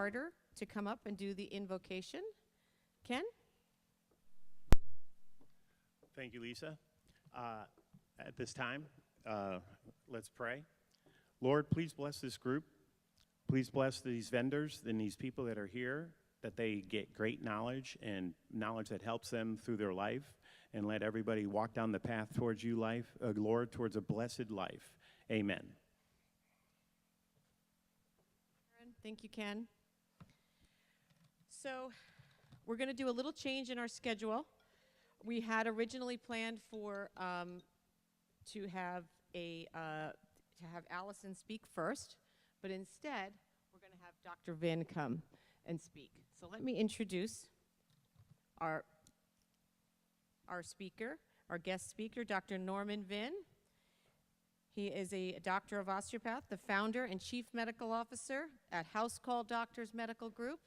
Carter to come up and do the invocation. Ken? Thank you, Lisa. At this time, let's pray. Lord, please bless this group. Please bless these vendors and these people that are here, that they get great knowledge and knowledge that helps them through their life, and let everybody walk down the path towards you, Lord, towards a blessed life. Amen. Thank you, Ken. So we're going to do a little change in our schedule. We had originally planned for to have Allison speak first, but instead we're going to have Dr. Vin come and speak. So let me introduce our speaker, our guest speaker, Dr. Norman Vin. He is a doctor of osteopath, the founder and chief medical officer at Housecalls Doctors Medical Group.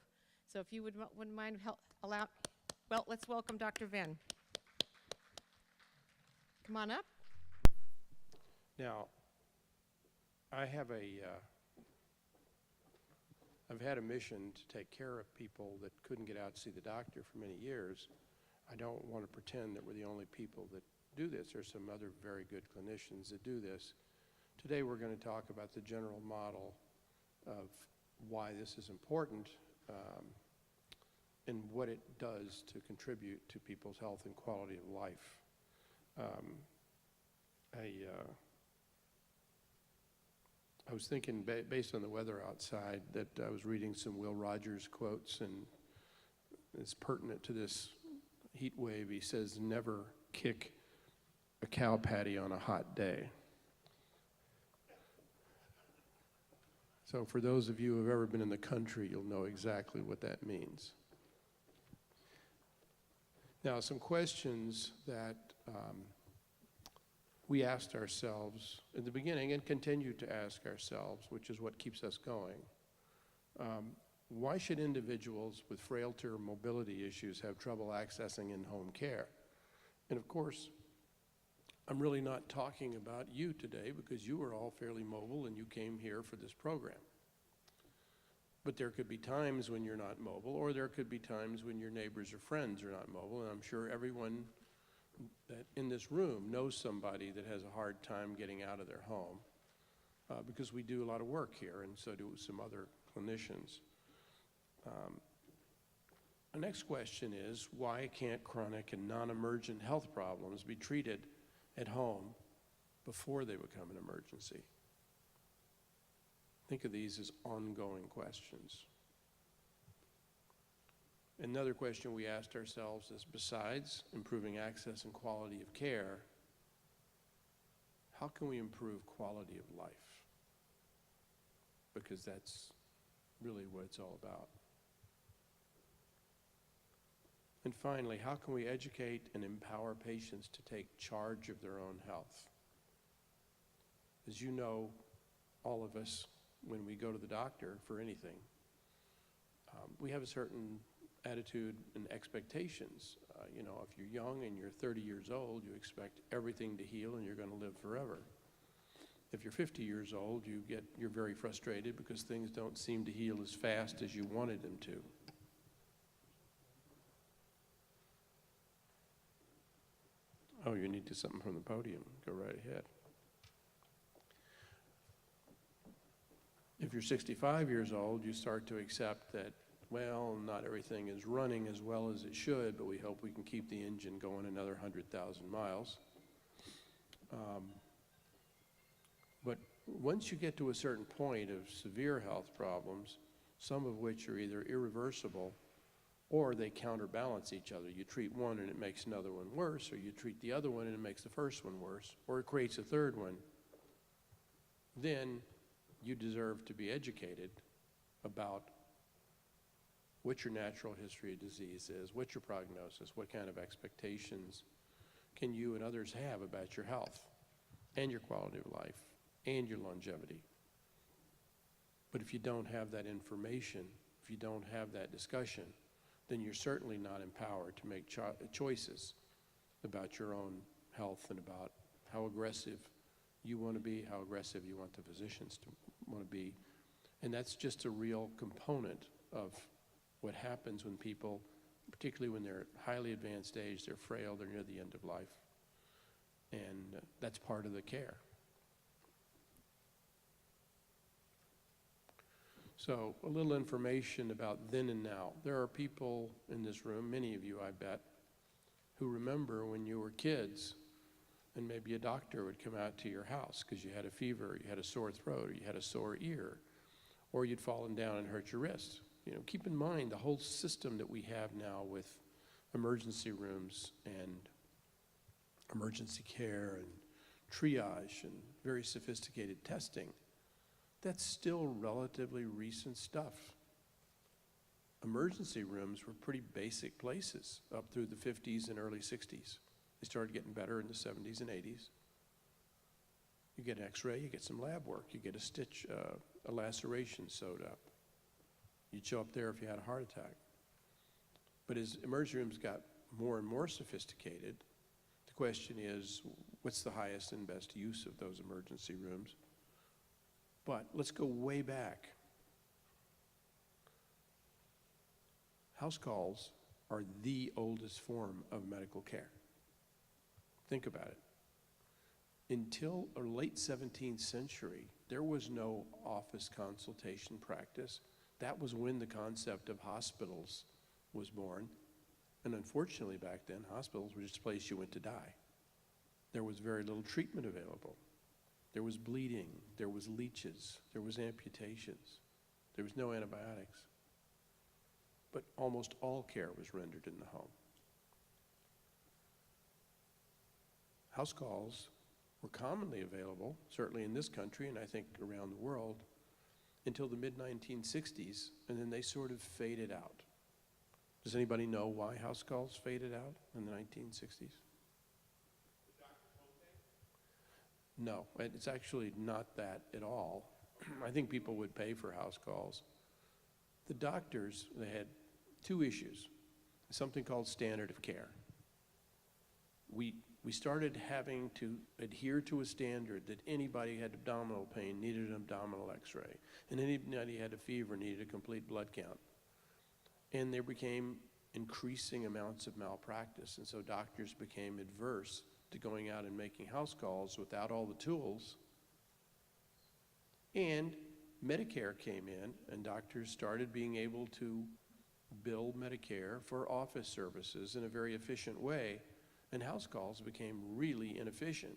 So if you wouldn't mind let's welcome Dr. Vin. Come on up. Now, I've had a mission to take care of people that couldn't get out to see the doctor for many years. I don't want to pretend that we're the only people that do this. There's some other very good clinicians that do this. Today we're going to talk about the general model of why this is important and what it does to contribute to people's health and quality of life. I was thinking, based on the weather outside, that I was reading some Will Rogers quotes, and it's pertinent to this heat wave. He says, "Never kick a cow patty on a hot day." So for those of you who have ever been in the country, you'll know exactly what that means. Now, some questions that we asked ourselves in the beginning and continue to ask ourselves, which is what keeps us going. Why should individuals with frailty or mobility issues have trouble accessing in-home care? And of course, I'm really not talking about you today, because you are all fairly mobile and you came here for this program. But there could be times when you're not mobile, or there could be times when your neighbors or friends are not mobile, and I'm sure everyone that in this room knows somebody that has a hard time getting out of their home, because we do a lot of work here, and so do some other clinicians. The next question is, why can't chronic and non-emergent health problems be treated at home before they become an emergency? Think of these as ongoing questions. Another question we asked ourselves is, besides improving access and quality of care, how can we improve quality of life? Because that's really what it's all about. And finally, how can we educate and empower patients to take charge of their own health? As you know, all of us, when we go to the doctor for anything, we have a certain attitude and expectations. If you're young and you're 30 years old, you expect everything to heal and you're going to live forever. If you're 50 years old, you're very frustrated because things don't seem to heal as fast as you wanted them to. Oh, you need to something from the podium. Go right ahead. If you're 65 years old, you start to accept that, well, not everything is running as well as it should, but we hope we can keep the engine going another 100,000 miles. But once you get to a certain point of severe health problems, some of which are either irreversible or they counterbalance each other. You treat one and it makes another one worse, or you treat the other one and it makes the first one worse, or it creates a third one. Then you deserve to be educated about what your natural history of disease is, what your prognosis, what kind of expectations can you and others have about your health and your quality of life and your longevity. But if you don't have that information, if you don't have that discussion, then you're certainly not empowered to make choices about your own health and about how aggressive you want to be, how aggressive you want the physicians to want to be. And that's just a real component of what happens when people, particularly when they're highly advanced age, they're frail, they're near the end of life. And that's part of the care. So a little information about then and now. There are people in this room, many of you I bet, who remember when you were kids and maybe a doctor would come out to your house because you had a fever, you had a sore throat, or you had a sore ear, or you'd fallen down and hurt your wrist. You know, keep in mind the whole system that we have now with emergency rooms and emergency care and triage and very sophisticated testing. That's still relatively recent stuff. Emergency rooms were pretty basic places up through the 50s and early 60s. They started getting better in the 70s and 80s. You get an x-ray, you get some lab work, you get a stitch, a laceration sewed up. You'd show up there if you had a heart attack. But as emergency rooms got more and more sophisticated, the question is, what's the highest and best use of those emergency rooms? But let's go way back. House calls are the oldest form of medical care. Think about it. Until the late 17th century, there was no office consultation practice. That was when the concept of hospitals was born. And unfortunately back then, hospitals were just a place you went to die. There was very little treatment available. There was bleeding, there was leeches, there was amputations, there was no antibiotics. But almost all care was rendered in the home. House calls were commonly available, certainly in this country and I think around the world, until the mid-1960s, and then they sort of faded out. Does anybody know why house calls faded out in the 1960s? No, it's actually not that at all. I think people would pay for house calls. The doctors, they had two issues, something called standard of care. We started having to adhere to a standard that anybody had abdominal pain needed an abdominal x-ray, and anybody had a fever needed a complete blood count. And there became increasing amounts of malpractice, and so doctors became adverse to going out and making house calls without all the tools. And Medicare came in, and doctors started being able to bill Medicare for office services in a very efficient way, and house calls became really inefficient.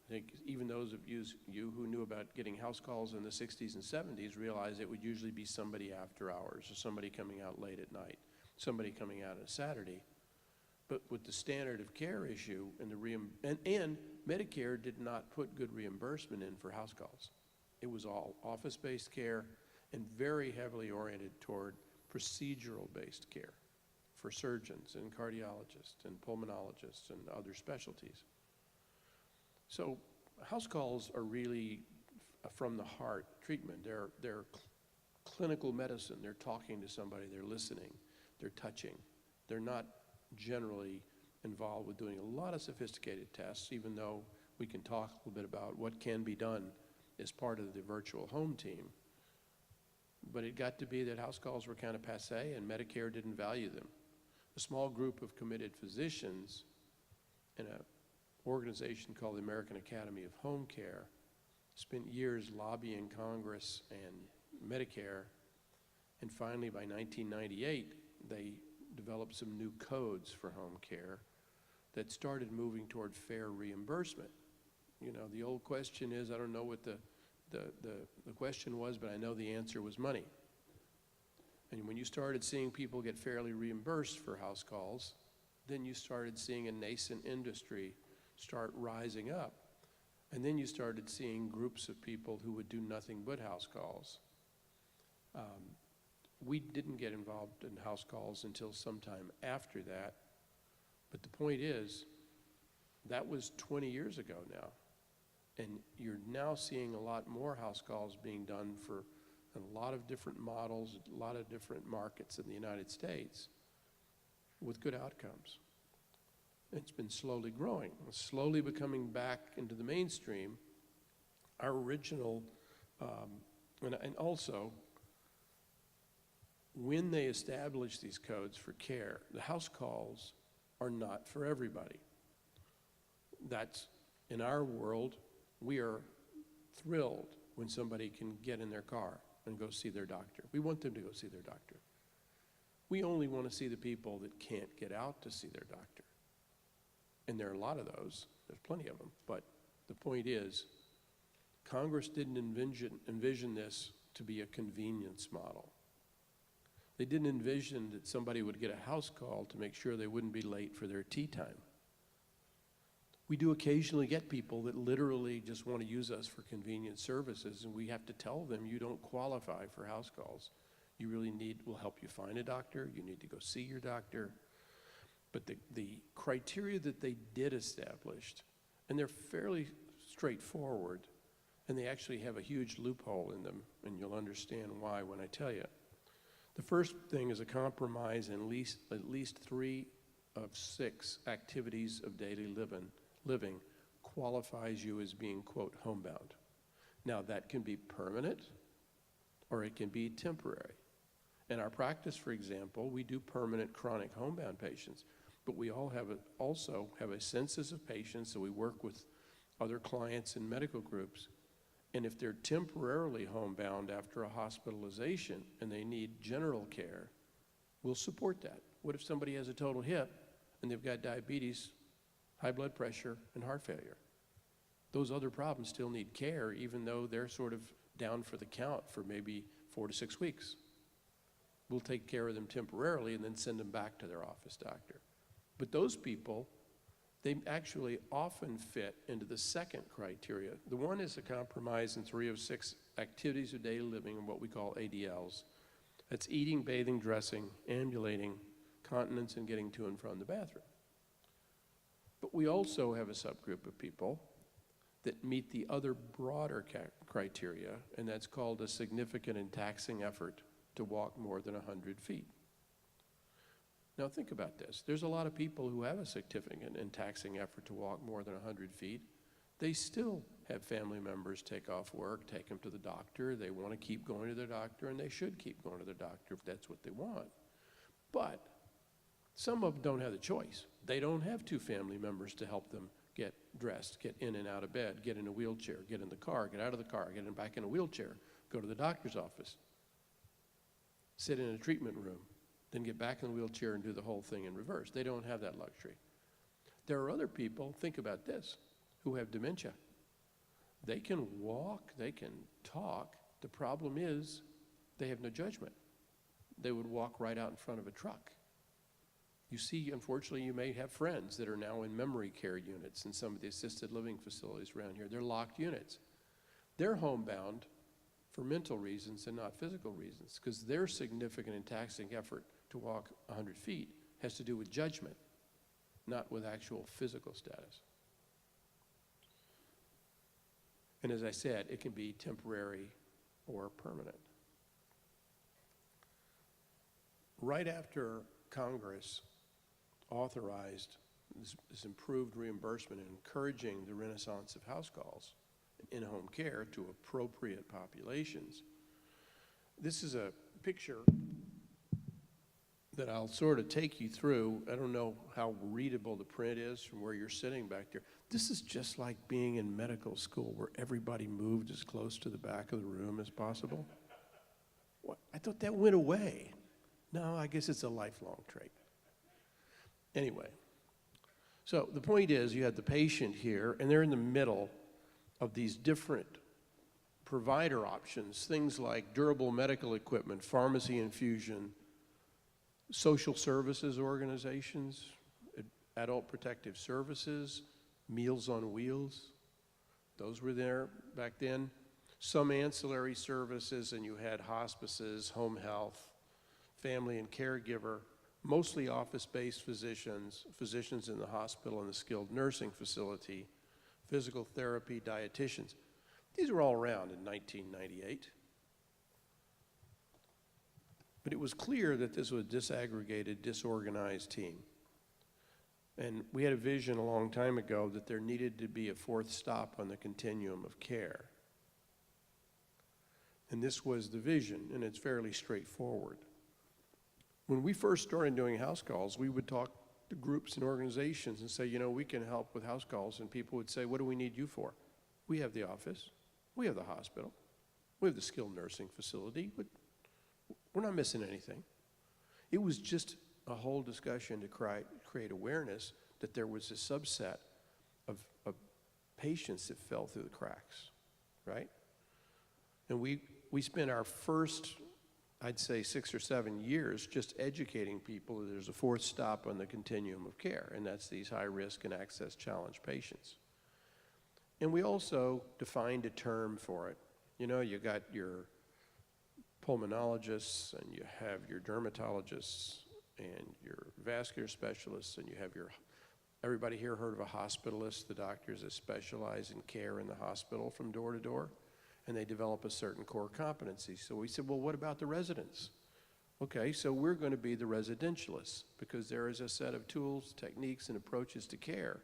I think even those of you who knew about getting house calls in the 60s and 70s realized it would usually be somebody after hours, or somebody coming out late at night, somebody coming out on a Saturday. But with the standard of care issue and and Medicare did not put good reimbursement in for house calls. It was all office-based care and very heavily oriented toward procedural-based care for surgeons and cardiologists and pulmonologists and other specialties. So house calls are really from the heart treatment. They're clinical medicine. They're talking to somebody, they're listening, they're touching. They're not generally involved with doing a lot of sophisticated tests, even though we can talk a little bit about what can be done as part of the virtual home team. But it got to be that house calls were kind of passé and Medicare didn't value them. A small group of committed physicians in an organization called the American Academy of Home Care spent years lobbying Congress and Medicare, and finally by 1998 they developed some new codes for home care that started moving toward fair reimbursement. You know, the old question is, I don't know what the question was, but I know the answer was money. And when you started seeing people get fairly reimbursed for house calls, then you started seeing a nascent industry start rising up. And then you started seeing groups of people who would do nothing but house calls. We didn't get involved in house calls until sometime after that. But the point is, that was 20 years ago now. And you're now seeing a lot more house calls being done for a lot of different models, a lot of different markets in the United States with good outcomes. It's been slowly growing, slowly becoming back into the mainstream. Our original, and also, when they establish these codes for care, the house calls are not for everybody. That's, in our world, we are thrilled when somebody can get in their car and go see their doctor. We want them to go see their doctor. We only want to see the people that can't get out to see their doctor. And there are a lot of those. There's plenty of them. But the point is, Congress didn't envision this to be a convenience model. They didn't envision that somebody would get a house call to make sure they wouldn't be late for their tea time. We do occasionally get people that literally just want to use us for convenient services, and we have to tell them, you don't qualify for house calls. You really need, we'll help you find a doctor, you need to go see your doctor. But the criteria that they did establish, and they're fairly straightforward, and they actually have a huge loophole in them, and you'll understand why when I tell you. The first thing is a compromise in at least 3 of 6 activities of daily living qualifies you as being, quote, homebound. Now, that can be permanent or it can be temporary. In our practice, for example, we do permanent chronic homebound patients, but we also have a census of patients, so we work with other clients and medical groups. And if they're temporarily homebound after a hospitalization and they need general care, we'll support that. What if somebody has a total hip and they've got diabetes, high blood pressure, and heart failure? Those other problems still need care, even though they're sort of down for the count for maybe 4 to 6 weeks. We'll take care of them temporarily and then send them back to their office doctor. But those people, they actually often fit into the second criteria. The one is a compromise in 3 of 6 activities of daily living, and what we call ADLs. That's eating, bathing, dressing, ambulating, continence, and getting to and from the bathroom. But we also have a subgroup of people that meet the other broader criteria, and that's called a significant and taxing effort to walk more than 100 feet. Now think about this. There's a lot of people who have a significant and taxing effort to walk more than 100 feet. They still have family members take off work, take them to the doctor. They want to keep going to their doctor, and they should keep going to their doctor if that's what they want. But some of them don't have the choice. They don't have 2 family members to help them get dressed, get in and out of bed, get in a wheelchair, get in the car, get out of the car, get back in a wheelchair, go to the doctor's office, sit in a treatment room, then get back in the wheelchair and do the whole thing in reverse. They don't have that luxury. There are other people, think about this, who have dementia. They can walk, they can talk. The problem is they have no judgment. They would walk right out in front of a truck. You see, unfortunately, you may have friends that are now in memory care units in some of the assisted living facilities around here. They're locked units. They're homebound for mental reasons and not physical reasons, because their significant and taxing effort to walk 100 feet has to do with judgment, not with actual physical status. And as I said, it can be temporary or permanent. Right after Congress authorized this improved reimbursement and encouraging the renaissance of house calls and in-home care to appropriate populations, this is a picture that I'll sort of take you through. I don't know how readable the print is from where you're sitting back there. This is just like being in medical school where everybody moved as close to the back of the room as possible. What? I thought that went away. No, I guess it's a lifelong trait. Anyway, so the point is you had the patient here, and they're in the middle of these different provider options, things like durable medical equipment, pharmacy infusion, social services organizations, adult protective services, Meals on Wheels. Those were there back then. Some ancillary services, and you had hospices, home health, family and caregiver, mostly office-based physicians, physicians in the hospital and the skilled nursing facility, physical therapy, dietitians. These were all around in 1998. But it was clear that this was a disaggregated, disorganized team. And we had a vision a long time ago that there needed to be a 4th stop on the continuum of care. And this was the vision, and it's fairly straightforward. When we first started doing house calls, we would talk to groups and organizations and say, you know, we can help with house calls, and people would say, what do we need you for? We have the office, we have the hospital, we have the skilled nursing facility, but we're not missing anything. It was just a whole discussion to create awareness that there was a subset of patients that fell through the cracks, right? And we spent our first, I'd say, 6 or 7 years just educating people that there's a fourth stop on the continuum of care, and that's these high-risk and access-challenged patients. And we also defined a term for it. You know, you got your pulmonologists, and you have your dermatologists, and your vascular specialists, and you have your, everybody here heard of a hospitalist, the doctors that specialize in care in the hospital from door to door, and they develop a certain core competency. So we said, well, what about the residents? Okay, so we're going to be the residentialists, because there is a set of tools, techniques, and approaches to care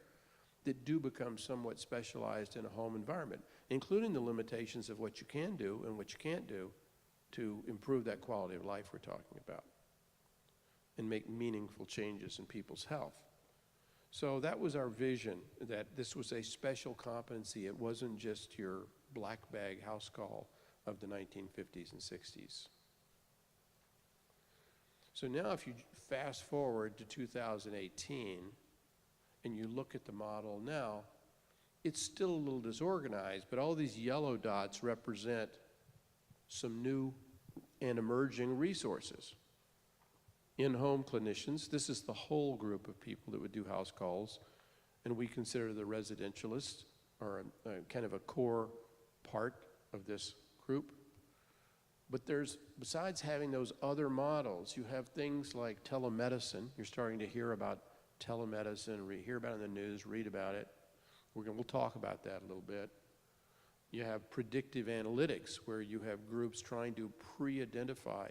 that do become somewhat specialized in a home environment, including the limitations of what you can do and what you can't do to improve that quality of life we're talking about and make meaningful changes in people's health. So that was our vision, that this was a special competency. It wasn't just your black bag house call of the 1950s and 60s. So now if you fast forward to 2018 and you look at the model now, it's still a little disorganized, but all these yellow dots represent some new and emerging resources. In-home clinicians, this is the whole group of people that would do house calls, and we consider the residentialists are kind of a core part of this group. But there's, besides having those other models, you have things like telemedicine. You're starting to hear about telemedicine, hear about it in the news, read about it. We'll talk about that a little bit. You have predictive analytics, where you have groups trying to pre-identify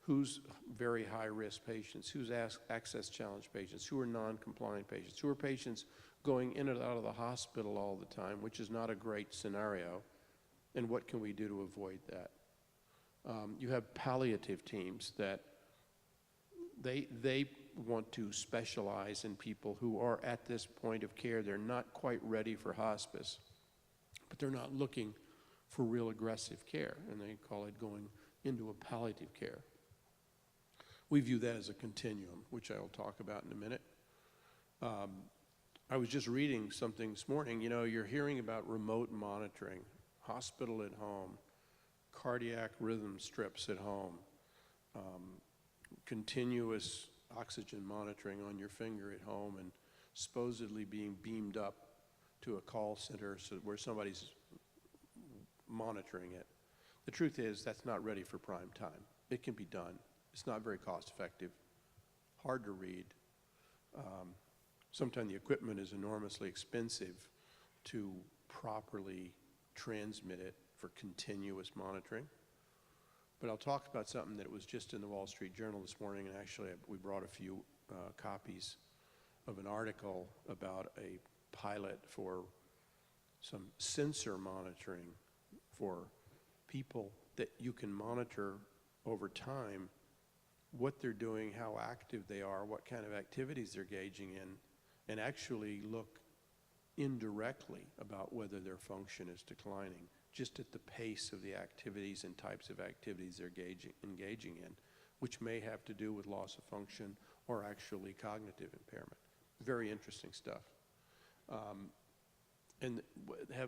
who's very high-risk patients, who's access challenged patients, who are non-compliant patients, who are patients going in and out of the hospital all the time, which is not a great scenario, and what can we do to avoid that? You have palliative teams that they want to specialize in people who are at this point of care. They're not quite ready for hospice, but they're not looking for real aggressive care, and they call it going into a palliative care. We view that as a continuum, which I will talk about in a minute. I was just reading something this morning. You know, you're hearing about remote monitoring, hospital at home, cardiac rhythm strips at home, continuous oxygen monitoring on your finger at home, and supposedly being beamed up to a call center where somebody's monitoring it. The truth is, that's not ready for prime time. It can be done. It's not very cost effective, hard to read. Sometimes the equipment is enormously expensive to properly transmit it for continuous monitoring. But I'll talk about something that was just in the Wall Street Journal this morning, and actually we brought a few copies of an article about a pilot for some sensor monitoring for people that you can monitor over time what they're doing, how active they are, what kind of activities they're engaging in, and actually look indirectly about whether their function is declining, just at the pace of the activities and types of activities they're engaging in, which may have to do with loss of function or actually cognitive impairment. Very interesting stuff. And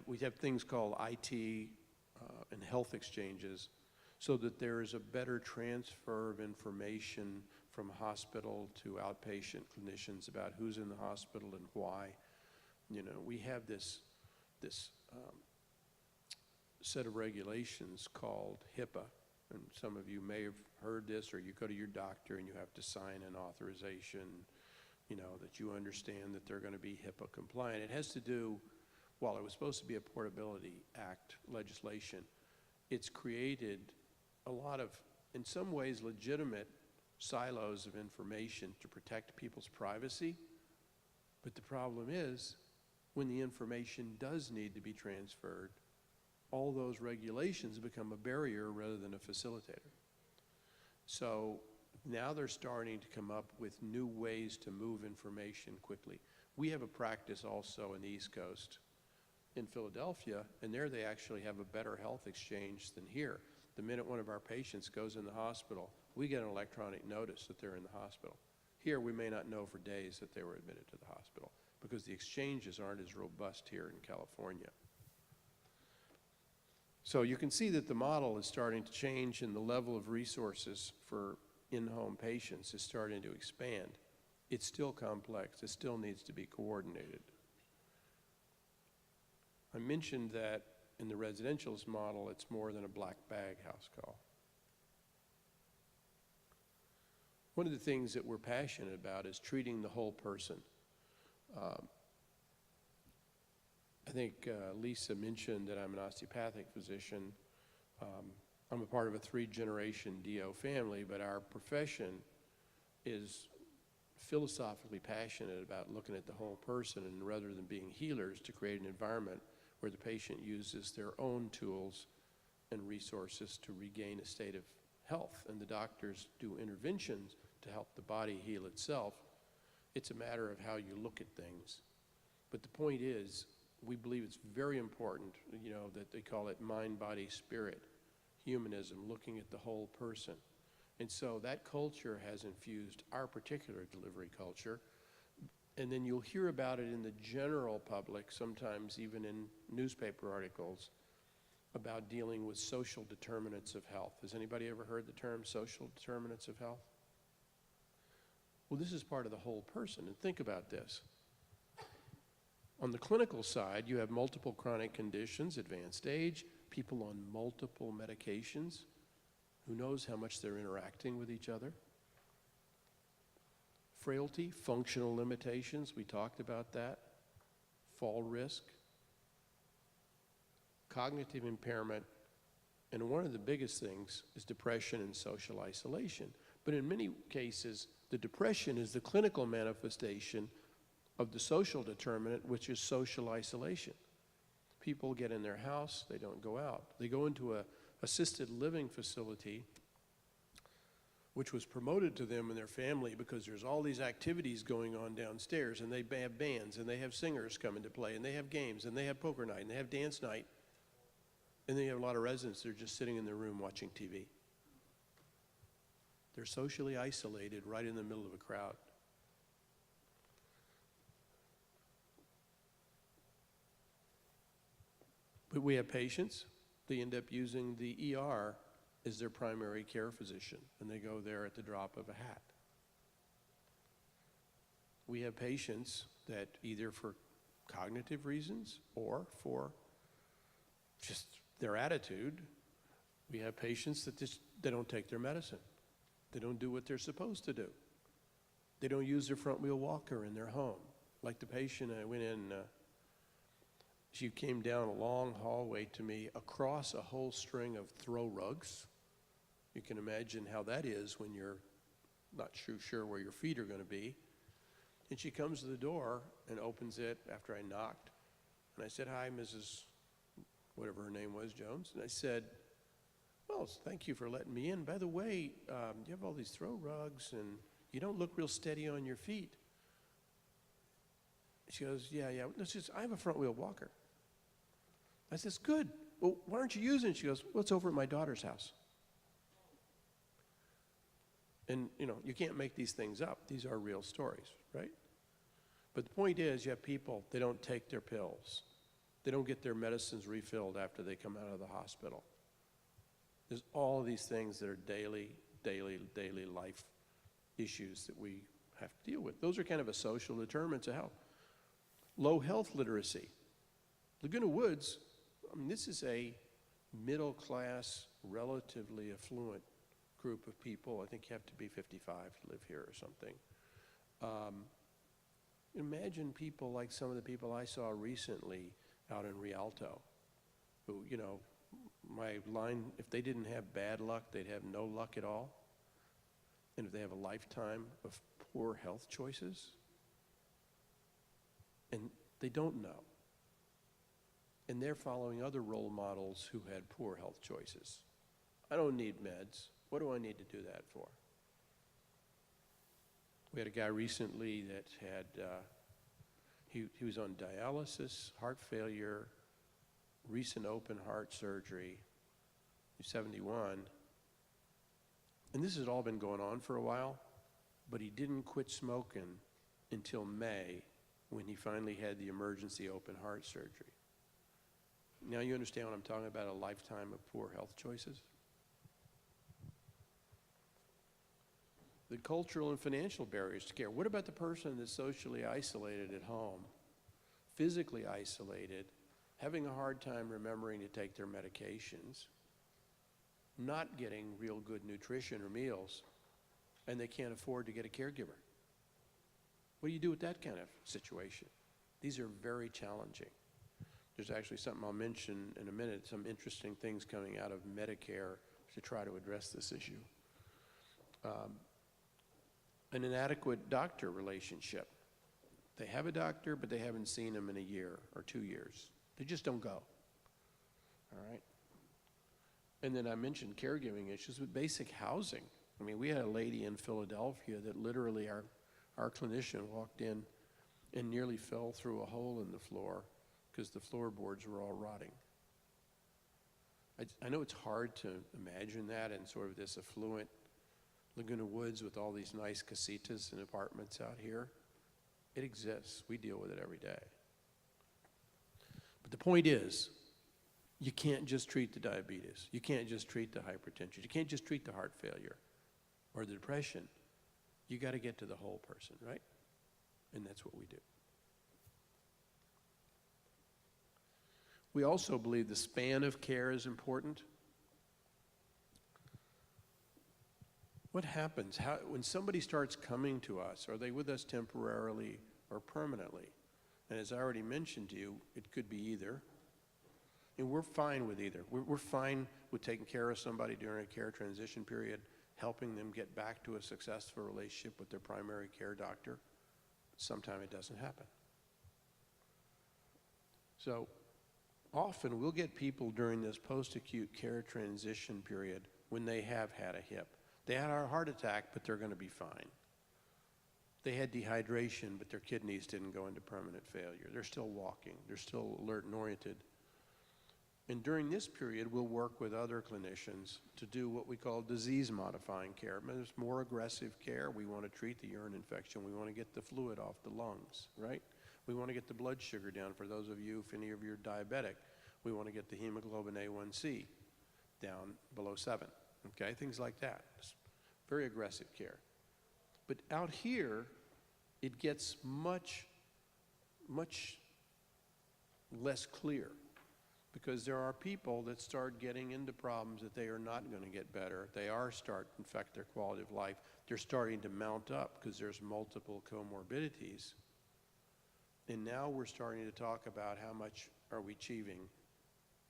we have things called IT and health exchanges, so that there is a better transfer of information from hospital to outpatient clinicians about who's in the hospital and why. You know, we have this set of regulations called HIPAA, and some of you may have heard this, or you go to your doctor and you have to sign an authorization, you know, that you understand that they're going to be HIPAA compliant. It has to do, while it was supposed to be a Portability Act legislation, it's created a lot of, in some ways, legitimate silos of information to protect people's privacy. But the problem is, when the information does need to be transferred, all those regulations become a barrier rather than a facilitator. So Now they're starting to come up with new ways to move information quickly. We have a practice also in the East Coast, in Philadelphia, and there they actually have a better health exchange than here. The minute one of our patients goes in the hospital, we get an electronic notice that they're in the hospital. Here, we may not know for days that they were admitted to the hospital because the exchanges aren't as robust here in California. So you can see that the model is starting to change and the level of resources for in-home patients is starting to expand. It's still complex. It still needs to be coordinated. I mentioned that in the residentialist model, it's more than a black bag house call. One of the things that we're passionate about is treating the whole person. I think Lisa mentioned that I'm an osteopathic physician. I'm a part of a 3-generation DO family, but our profession is philosophically passionate about looking at the whole person, and rather than being healers, to create an environment where the patient uses their own tools and resources to regain a state of health, and the doctors do interventions to help the body heal itself. It's a matter of how you look at things. But the point is, we believe it's very important, that they call it mind, body, spirit, humanism, looking at the whole person. And so that culture has infused our particular delivery culture. And then you'll hear about it in the general public, sometimes even in newspaper articles, about dealing with social determinants of health. Has anybody ever heard the term social determinants of health? Well, this is part of the whole person. And think about this. On the clinical side, you have multiple chronic conditions, advanced age, people on multiple medications. Who knows how much they're interacting with each other? Frailty, functional limitations, we talked about that. Fall risk, cognitive impairment, and one of the biggest things is depression and social isolation. But in many cases, the depression is the clinical manifestation of the social determinant, which is social isolation. People get in their house, they don't go out. They go into an assisted living facility, which was promoted to them and their family because there's all these activities going on downstairs, and they have bands, and they have singers coming to play, and they have games, and they have poker night, and they have dance night. And then you have a lot of residents that are just sitting in their room watching TV. They're socially isolated right in the middle of a crowd. But we have patients, they end up using the ER as their primary care physician, and they go there at the drop of a hat. We have patients that either for cognitive reasons or for just their attitude, we have patients that they don't take their medicine. They don't do what they're supposed to do. They don't use their front wheel walker in their home. Like the patient I went in, she came down a long hallway to me across a whole string of throw rugs. You can imagine how that is when you're not sure where your feet are going to be. And she comes to the door and opens it after I knocked. And I said, "Hi, Mrs. whatever her name was, Jones." And I said, "Well, thank you for letting me in. By the way, you have all these throw rugs and you don't look real steady on your feet." She goes, yeah. No, she says, "I have a front wheel walker." I says, "Good. Well, why aren't you using it?" She goes, "Well, it's over at my daughter's house." And, you can't make these things up. These are real stories, right? But the point is, you have people, they don't take their pills. They don't get their medicines refilled after they come out of the hospital. There's all these things that are daily life issues that we have to deal with. Those are kind of a social determinants of health. Low health literacy. Laguna Woods, this is a middle class, relatively affluent group of people. I think you have to be 55 to live here or something. Imagine people like some of the people I saw recently out in Rialto, who, my line, if they didn't have bad luck, they'd have no luck at all. And if they have a lifetime of poor health choices, and they don't know. And they're following other role models who had poor health choices. I don't need meds. What do I need to do that for? We had a guy recently that had, he was on dialysis, heart failure, recent open heart surgery. He's 71. And this has all been going on for a while, but he didn't quit smoking until May, when he finally had the emergency open heart surgery. Now you understand what I'm talking about, a lifetime of poor health choices? The cultural and financial barriers to care. What about the person that's socially isolated at home, physically isolated, having a hard time remembering to take their medications, not getting real good nutrition or meals, and they can't afford to get a caregiver? What do you do with that kind of situation? These are very challenging. There's actually something I'll mention in a minute, some interesting things coming out of Medicare to try to address this issue. An inadequate doctor relationship. They have a doctor, but they haven't seen him in a year or 2 years. They just don't go. All right? And then I mentioned caregiving issues with basic housing. I mean, we had a lady in Philadelphia that literally our clinician walked in and nearly fell through a hole in the floor because the floorboards were all rotting. I know it's hard to imagine that in sort of this affluent Laguna Woods with all these nice casitas and apartments out here. It exists. We deal with it every day. But the point is, you can't just treat the diabetes. You can't just treat the hypertension. You can't just treat the heart failure or the depression. You got to get to the whole person, right? And that's what we do. We also believe the span of care is important. What happens when somebody starts coming to us? Are they with us temporarily or permanently? And as I already mentioned to you, it could be either. And we're fine with either. We're fine with taking care of somebody during a care transition period, helping them get back to a successful relationship with their primary care doctor. Sometimes it doesn't happen. So often we'll get people during this post-acute care transition period when they have had a HIP. They had a heart attack, but they're going to be fine. They had dehydration, but their kidneys didn't go into permanent failure. They're still walking. They're still alert and oriented. And during this period, we'll work with other clinicians to do what we call disease-modifying care. There's more aggressive care. We want to treat the urine infection. We want to get the fluid off the lungs, right? We want to get the blood sugar down. For those of you, if any of you are diabetic, we want to get the hemoglobin A1C down below 7, okay? Things like that. It's very aggressive care. But out here, it gets much, much less clear, because there are people that start getting into problems that they are not going to get better. They are starting to affect their quality of life. They're starting to mount up because there's multiple comorbidities. And now we're starting to talk about how much are we achieving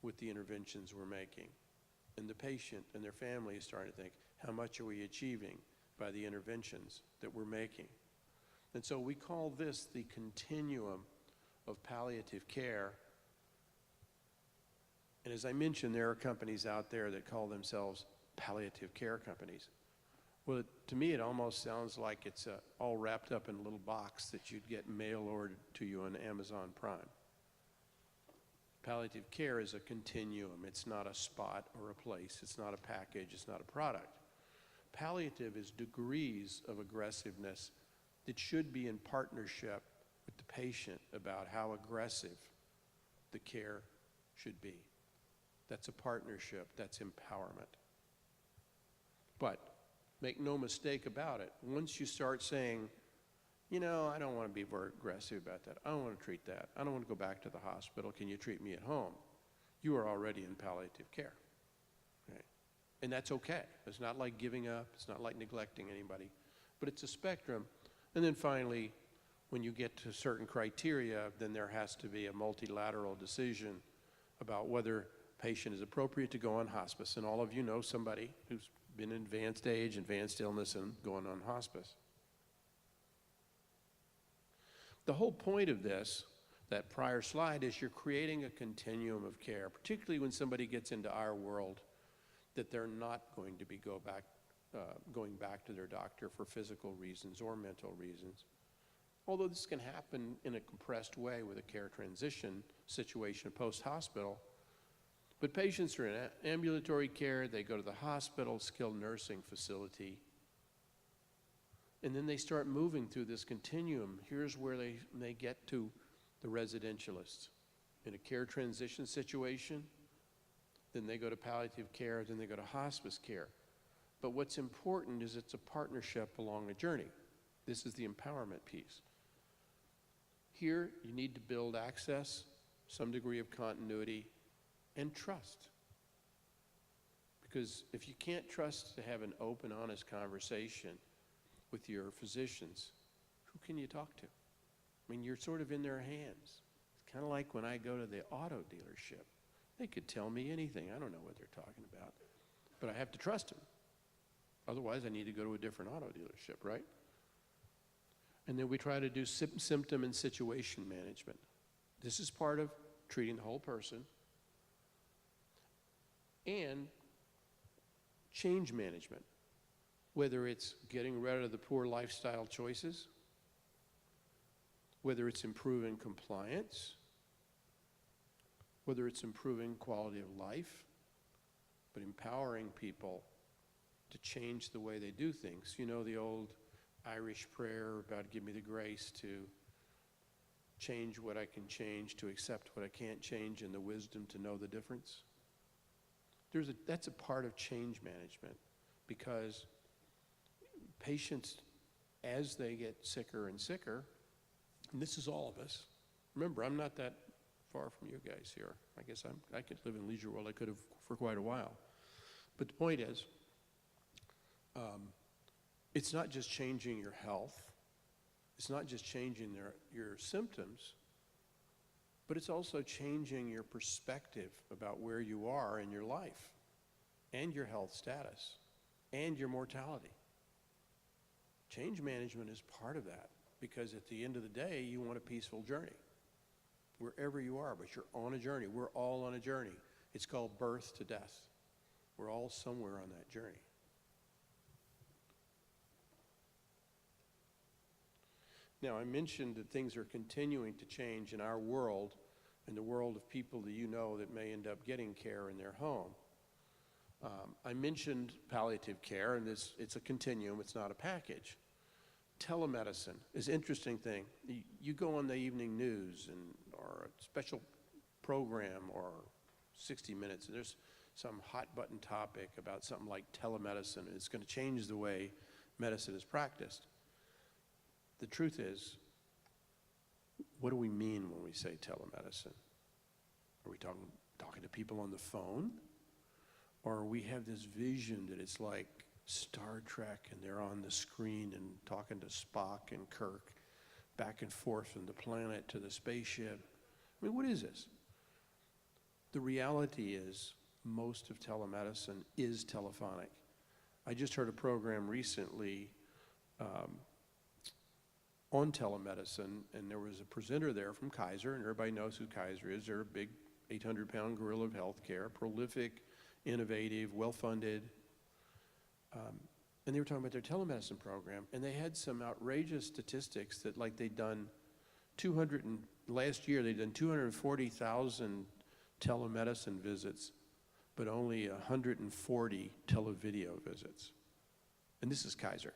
with the interventions we're making. And the patient and their family is starting to think, how much are we achieving by the interventions that we're making? And so we call this the continuum of palliative care. And as I mentioned, there are companies out there that call themselves palliative care companies. Well, to me, it almost sounds like it's all wrapped up in a little box that you'd get mail ordered to you on Amazon Prime. Palliative care is a continuum. It's not a spot or a place. It's not a package. It's not a product. Palliative is degrees of aggressiveness that should be in partnership with the patient about how aggressive the care should be. That's a partnership. That's empowerment. But make no mistake about it. Once you start saying, you know, I don't want to be very aggressive about that. I don't want to treat that. I don't want to go back to the hospital. Can you treat me at home? You are already in palliative care. Okay? And that's okay. It's not like giving up. It's not like neglecting anybody. But it's a spectrum. And then finally, when you get to certain criteria, then there has to be a multilateral decision about whether patient is appropriate to go on hospice. And all of you know somebody who's been in advanced age, advanced illness, and going on hospice. The whole point of this, that prior slide, is you're creating a continuum of care, particularly when somebody gets into our world, that they're not going to go back going back to their doctor for physical reasons or mental reasons. Although this can happen in a compressed way with a care transition situation post-hospital. But patients are in ambulatory care, they go to the hospital, skilled nursing facility, and then they start moving through this continuum. Here's where they get to the residentialists. In a care transition situation, then they go to palliative care, then they go to hospice care. But what's important is it's a partnership along a journey. This is the empowerment piece. Here, you need to build access, some degree of continuity, and trust. Because if you can't trust to have an open, honest conversation with your physicians, who can you talk to? I mean, you're sort of in their hands. It's kind of like when I go to the auto dealership. They could tell me anything. I don't know what they're talking about. But I have to trust them. Otherwise, I need to go to a different auto dealership, right? And then we try to do symptom and situation management. This is part of treating the whole person. And change management, whether it's getting rid of the poor lifestyle choices, whether it's improving compliance, whether it's improving quality of life, but empowering people to change the way they do things. You know the old Irish prayer about give me the grace to change what I can change, to accept what I can't change, and the wisdom to know the difference? That's a part of change management, because patients, as they get sicker and sicker, and this is all of us. Remember, I'm not that far from you guys here. I guess I could live in Leisure World. I could have for quite a while. But the point is, it's not just changing your health. It's not just changing your symptoms, but it's also changing your perspective about where you are in your life and your health status and your mortality. Change management is part of that, because at the end of the day, you want a peaceful journey wherever you are, but you're on a journey. We're all on a journey. It's called birth to death. We're all somewhere on that journey. Now, I mentioned that things are continuing to change in our world and the world of people that you know that may end up getting care in their home. I mentioned palliative care, and it's a continuum, it's not a package. Telemedicine is an interesting thing. You go on the evening news or a special program or 60 Minutes, and there's some hot button topic about something like telemedicine, and it's going to change the way medicine is practiced. The truth is, what do we mean when we say telemedicine? Are we talking to people on the phone? Or we have this vision that it's like Star Trek and they're on the screen and talking to Spock and Kirk back and forth from the planet to the spaceship? I mean, what is this? The reality is most of telemedicine is telephonic. I just heard a program recently on telemedicine, and there was a presenter there from Kaiser, and everybody knows who Kaiser is. They're a big 800-pound gorilla of healthcare, prolific, innovative, well-funded. And they were talking about their telemedicine program, and they had some outrageous statistics that, like, last year they'd done 240,000 telemedicine visits, but only 140 televideo visits. And this is Kaiser.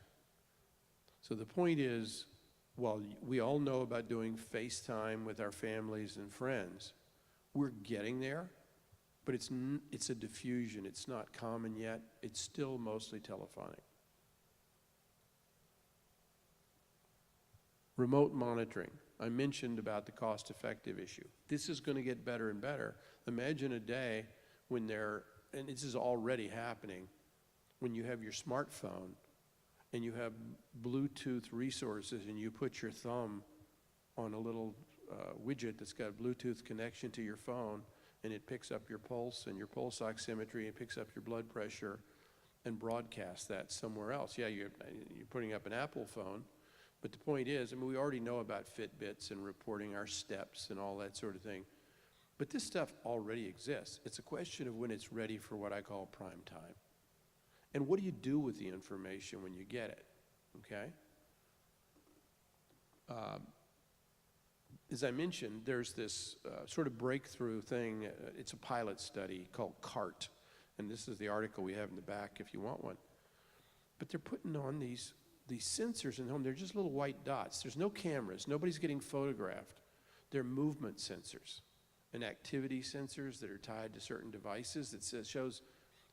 So the point is, while we all know about doing FaceTime with our families and friends, we're getting there, but it's a diffusion. It's not common yet. It's still mostly telephonic. Remote monitoring. I mentioned about the cost-effective issue. This is going to get better and better. Imagine a day when and this is already happening, when you have your smartphone and you have Bluetooth resources and you put your thumb on a little widget that's got a Bluetooth connection to your phone, and it picks up your pulse and your pulse oximetry, and picks up your blood pressure and broadcasts that somewhere else. Yeah, you're putting up an Apple phone, but the point is, I mean, we already know about Fitbits and reporting our steps and all that sort of thing. But this stuff already exists. It's a question of when it's ready for what I call prime time. And what do you do with the information when you get it, okay? As I mentioned, there's this sort of breakthrough thing. It's a pilot study called CART, and this is the article we have in the back if you want one. But they're putting on these sensors in home. They're just little white dots. There's no cameras. Nobody's getting photographed. They're movement sensors and activity sensors that are tied to certain devices that shows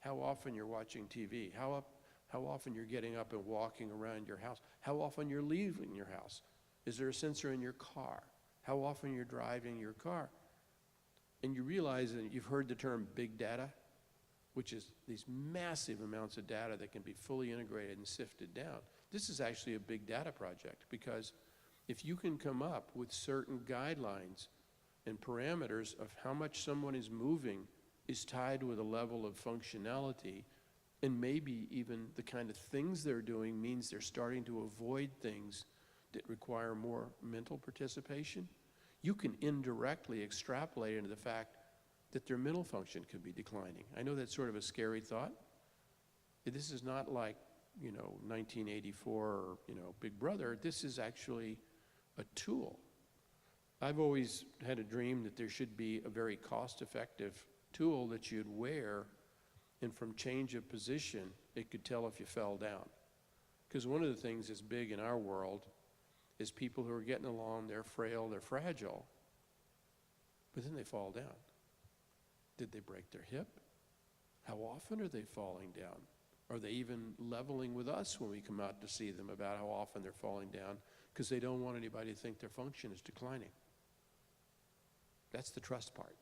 how often you're watching TV, how often you're getting up and walking around your house, how often you're leaving your house. Is there a sensor in your car? How often you're driving your car? And you realize that you've heard the term big data, which is these massive amounts of data that can be fully integrated and sifted down. This is actually a big data project, because if you can come up with certain guidelines and parameters of how much someone is moving is tied with a level of functionality, and maybe even the kind of things they're doing means they're starting to avoid things that require more mental participation, you can indirectly extrapolate into the fact that their mental function could be declining. I know that's sort of a scary thought. This is not like, 1984 or, Big Brother. This is actually a tool. I've always had a dream that there should be a very cost-effective tool that you'd wear, and from change of position, it could tell if you fell down. Because one of the things that's big in our world is people who are getting along, they're frail, they're fragile, but then they fall down. Did they break their hip? How often are they falling down? Are they even leveling with us when we come out to see them about how often they're falling down? Because they don't want anybody to think their function is declining. That's the trust part,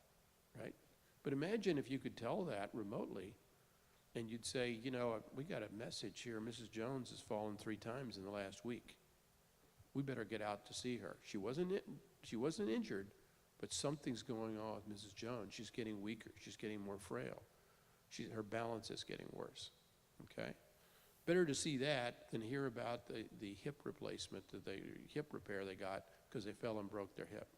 right? But imagine if you could tell that remotely, and you'd say, we got a message here. Mrs. Jones has fallen 3 times in the last week. We better get out to see her. She wasn't injured, but something's going on with Mrs. Jones. She's getting weaker. She's getting more frail. Her balance is getting worse, okay? Better to see that than hear about the hip replacement, the hip repair they got because they fell and broke their hip.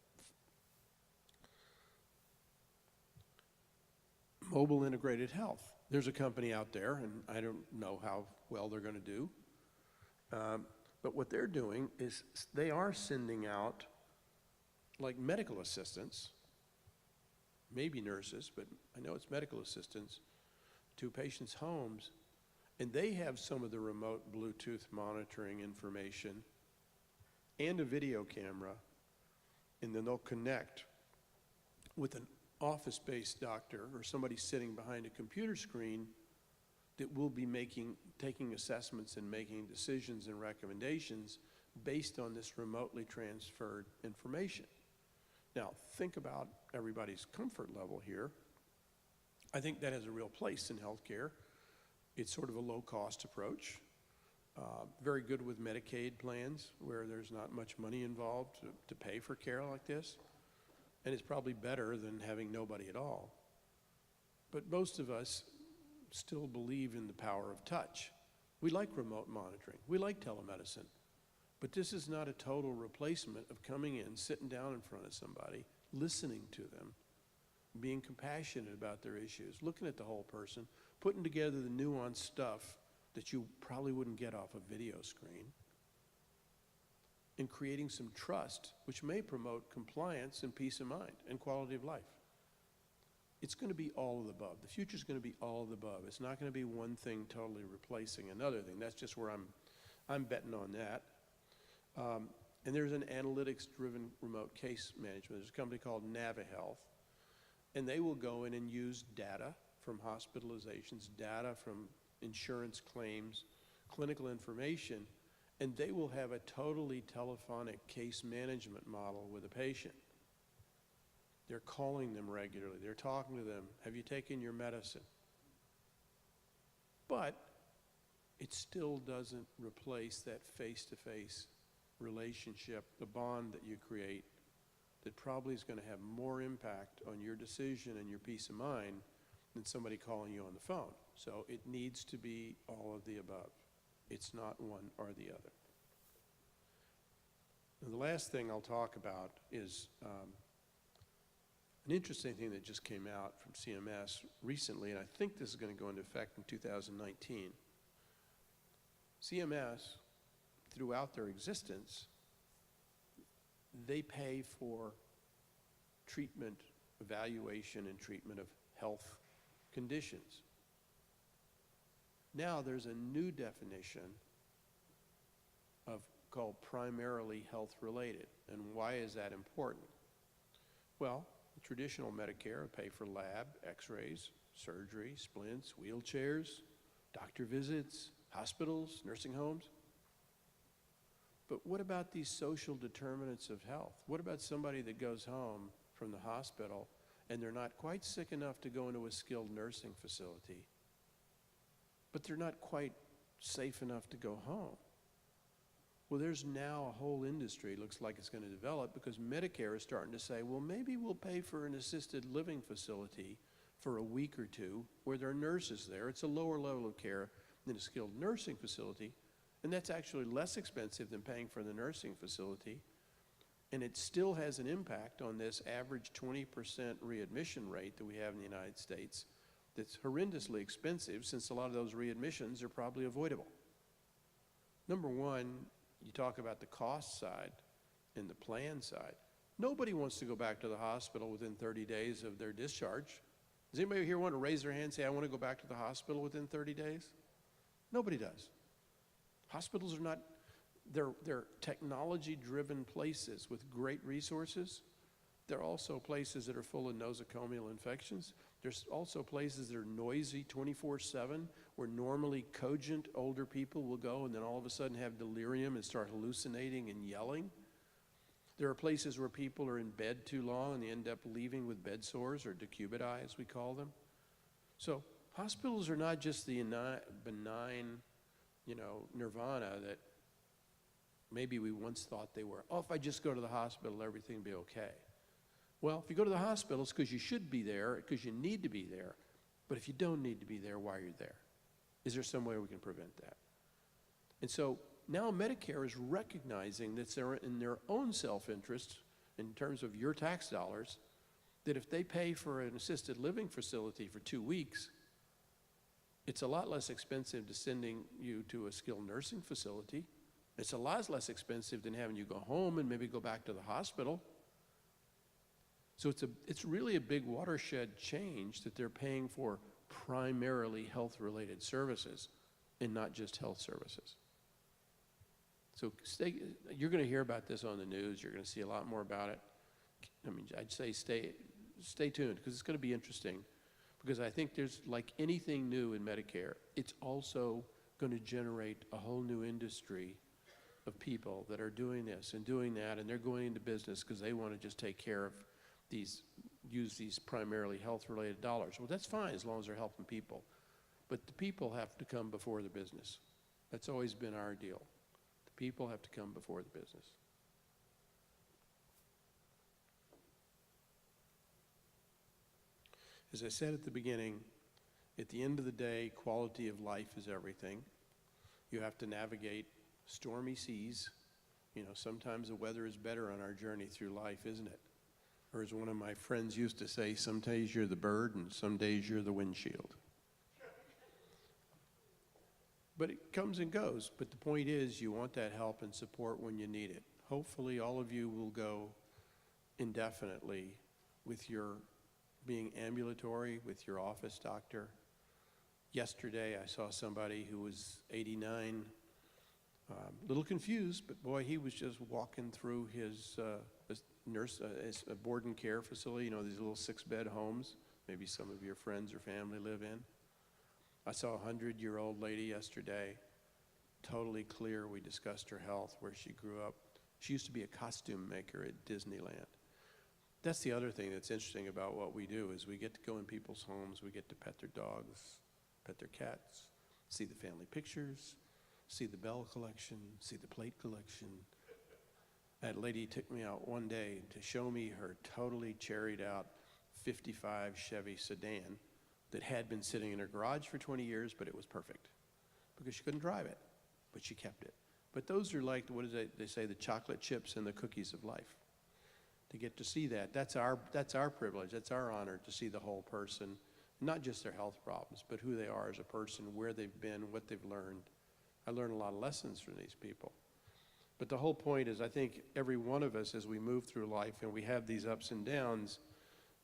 Mobile integrated health. There's a company out there, and I don't know how well they're going to do. But what they're doing is they are sending out like medical assistants, maybe nurses, but I know it's medical assistants, to patients' homes, and they have some of the remote Bluetooth monitoring information and a video camera, and then they'll connect with an office-based doctor or somebody sitting behind a computer screen that will be taking assessments and making decisions and recommendations based on this remotely transferred information. Now, think about everybody's comfort level here. I think that has a real place in healthcare. It's sort of a low-cost approach, very good with Medicaid plans where there's not much money involved to pay for care like this, and it's probably better than having nobody at all. But most of us still believe in the power of touch. We like remote monitoring. We like telemedicine. But this is not a total replacement of coming in, sitting down in front of somebody, listening to them, being compassionate about their issues, looking at the whole person, putting together the nuanced stuff that you probably wouldn't get off a video screen, and creating some trust, which may promote compliance and peace of mind and quality of life. It's going to be all of the above. The future is going to be all of the above. It's not going to be one thing totally replacing another thing. That's just where I'm betting on that. And there's an analytics-driven remote case management. There's a company called NaviHealth, and they will go in and use data from hospitalizations, data from insurance claims, clinical information, and they will have a totally telephonic case management model with a patient. They're calling them regularly. They're talking to them. Have you taken your medicine? But it still doesn't replace that face-to-face relationship, the bond that you create that probably is going to have more impact on your decision and your peace of mind than somebody calling you on the phone. So it needs to be all of the above. It's not one or the other. And the last thing I'll talk about is an interesting thing that just came out from CMS recently, and I think this is going to go into effect in 2019. CMS, throughout their existence, they pay for treatment, evaluation, and treatment of health conditions. Now there's a new definition of called primarily health-related. And why is that important? Well, traditional Medicare would pay for lab, x-rays, surgery, splints, wheelchairs, doctor visits, hospitals, nursing homes. But what about these social determinants of health? What about somebody that goes home from the hospital and they're not quite sick enough to go into a skilled nursing facility, but they're not quite safe enough to go home? Well, there's now a whole industry, looks like it's going to develop, because Medicare is starting to say, well, maybe we'll pay for an assisted living facility for a week or two where there are nurses there. It's a lower level of care than a skilled nursing facility, and that's actually less expensive than paying for the nursing facility, and it still has an impact on this average 20% readmission rate that we have in the United States that's horrendously expensive, since a lot of those readmissions are probably avoidable. Number one, you talk about the cost side and the plan side. Nobody wants to go back to the hospital within 30 days of their discharge. Does anybody here want to raise their hand and say, I want to go back to the hospital within 30 days? Nobody does. Hospitals are not, they're technology-driven places with great resources. They're also places that are full of nosocomial infections. There's also places that are noisy 24/7, where normally cogent older people will go and then all of a sudden have delirium and start hallucinating and yelling. There are places where people are in bed too long and they end up leaving with bed sores, or decubiti as we call them. So hospitals are not just the benign, nirvana that maybe we once thought they were. Oh, if I just go to the hospital, everything will be okay. Well, if you go to the hospital, it's because you should be there, because you need to be there. But if you don't need to be there, why are you there? Is there some way we can prevent that? And so now Medicare is recognizing that they're in their own self-interest, in terms of your tax dollars, that if they pay for an assisted living facility for 2 weeks, it's a lot less expensive to sending you to a skilled nursing facility. It's a lot less expensive than having you go home and maybe go back to the hospital. So it's really a big watershed change that they're paying for primarily health-related services and not just health services. So you're going to hear about this on the news. You're going to see a lot more about it. I mean, I'd say stay tuned, because it's going to be interesting. Because I think there's, like anything new in Medicare, it's also going to generate a whole new industry of people that are doing this and doing that, and they're going into business because they want to just take care of use these primarily health-related dollars. Well, that's fine as long as they're helping people. But the people have to come before the business. That's always been our deal. The people have to come before the business. As I said at the beginning, at the end of the day, quality of life is everything. You have to navigate stormy seas. Sometimes the weather is better on our journey through life, isn't it? Or as one of my friends used to say, some days you're the bird and some days you're the windshield. But it comes and goes. But the point is, you want that help and support when you need it. Hopefully all of you will go indefinitely with your being ambulatory, with your office doctor. Yesterday I saw somebody who was 89, a little confused, but boy, he was just walking through his a board and care facility, these little 6-bed homes, maybe some of your friends or family live in. I saw a 100-year-old lady yesterday, totally clear. We discussed her health, where she grew up. She used to be a costume maker at Disneyland. That's the other thing that's interesting about what we do, is we get to go in people's homes, we get to pet their dogs, pet their cats, see the family pictures, see the bell collection, see the plate collection. That lady took me out one day to show me her totally cherried out 55 Chevy sedan that had been sitting in her garage for 20 years, but it was perfect because she couldn't drive it, but she kept it. But those are like, what is it? They say the chocolate chips and the cookies of life. To get to see that's our privilege, that's our honor, to see the whole person, not just their health problems, but who they are as a person, where they've been, what they've learned, I learn a lot of lessons from these people. But the whole point is, I think every one of us, as we move through life and we have these ups and downs,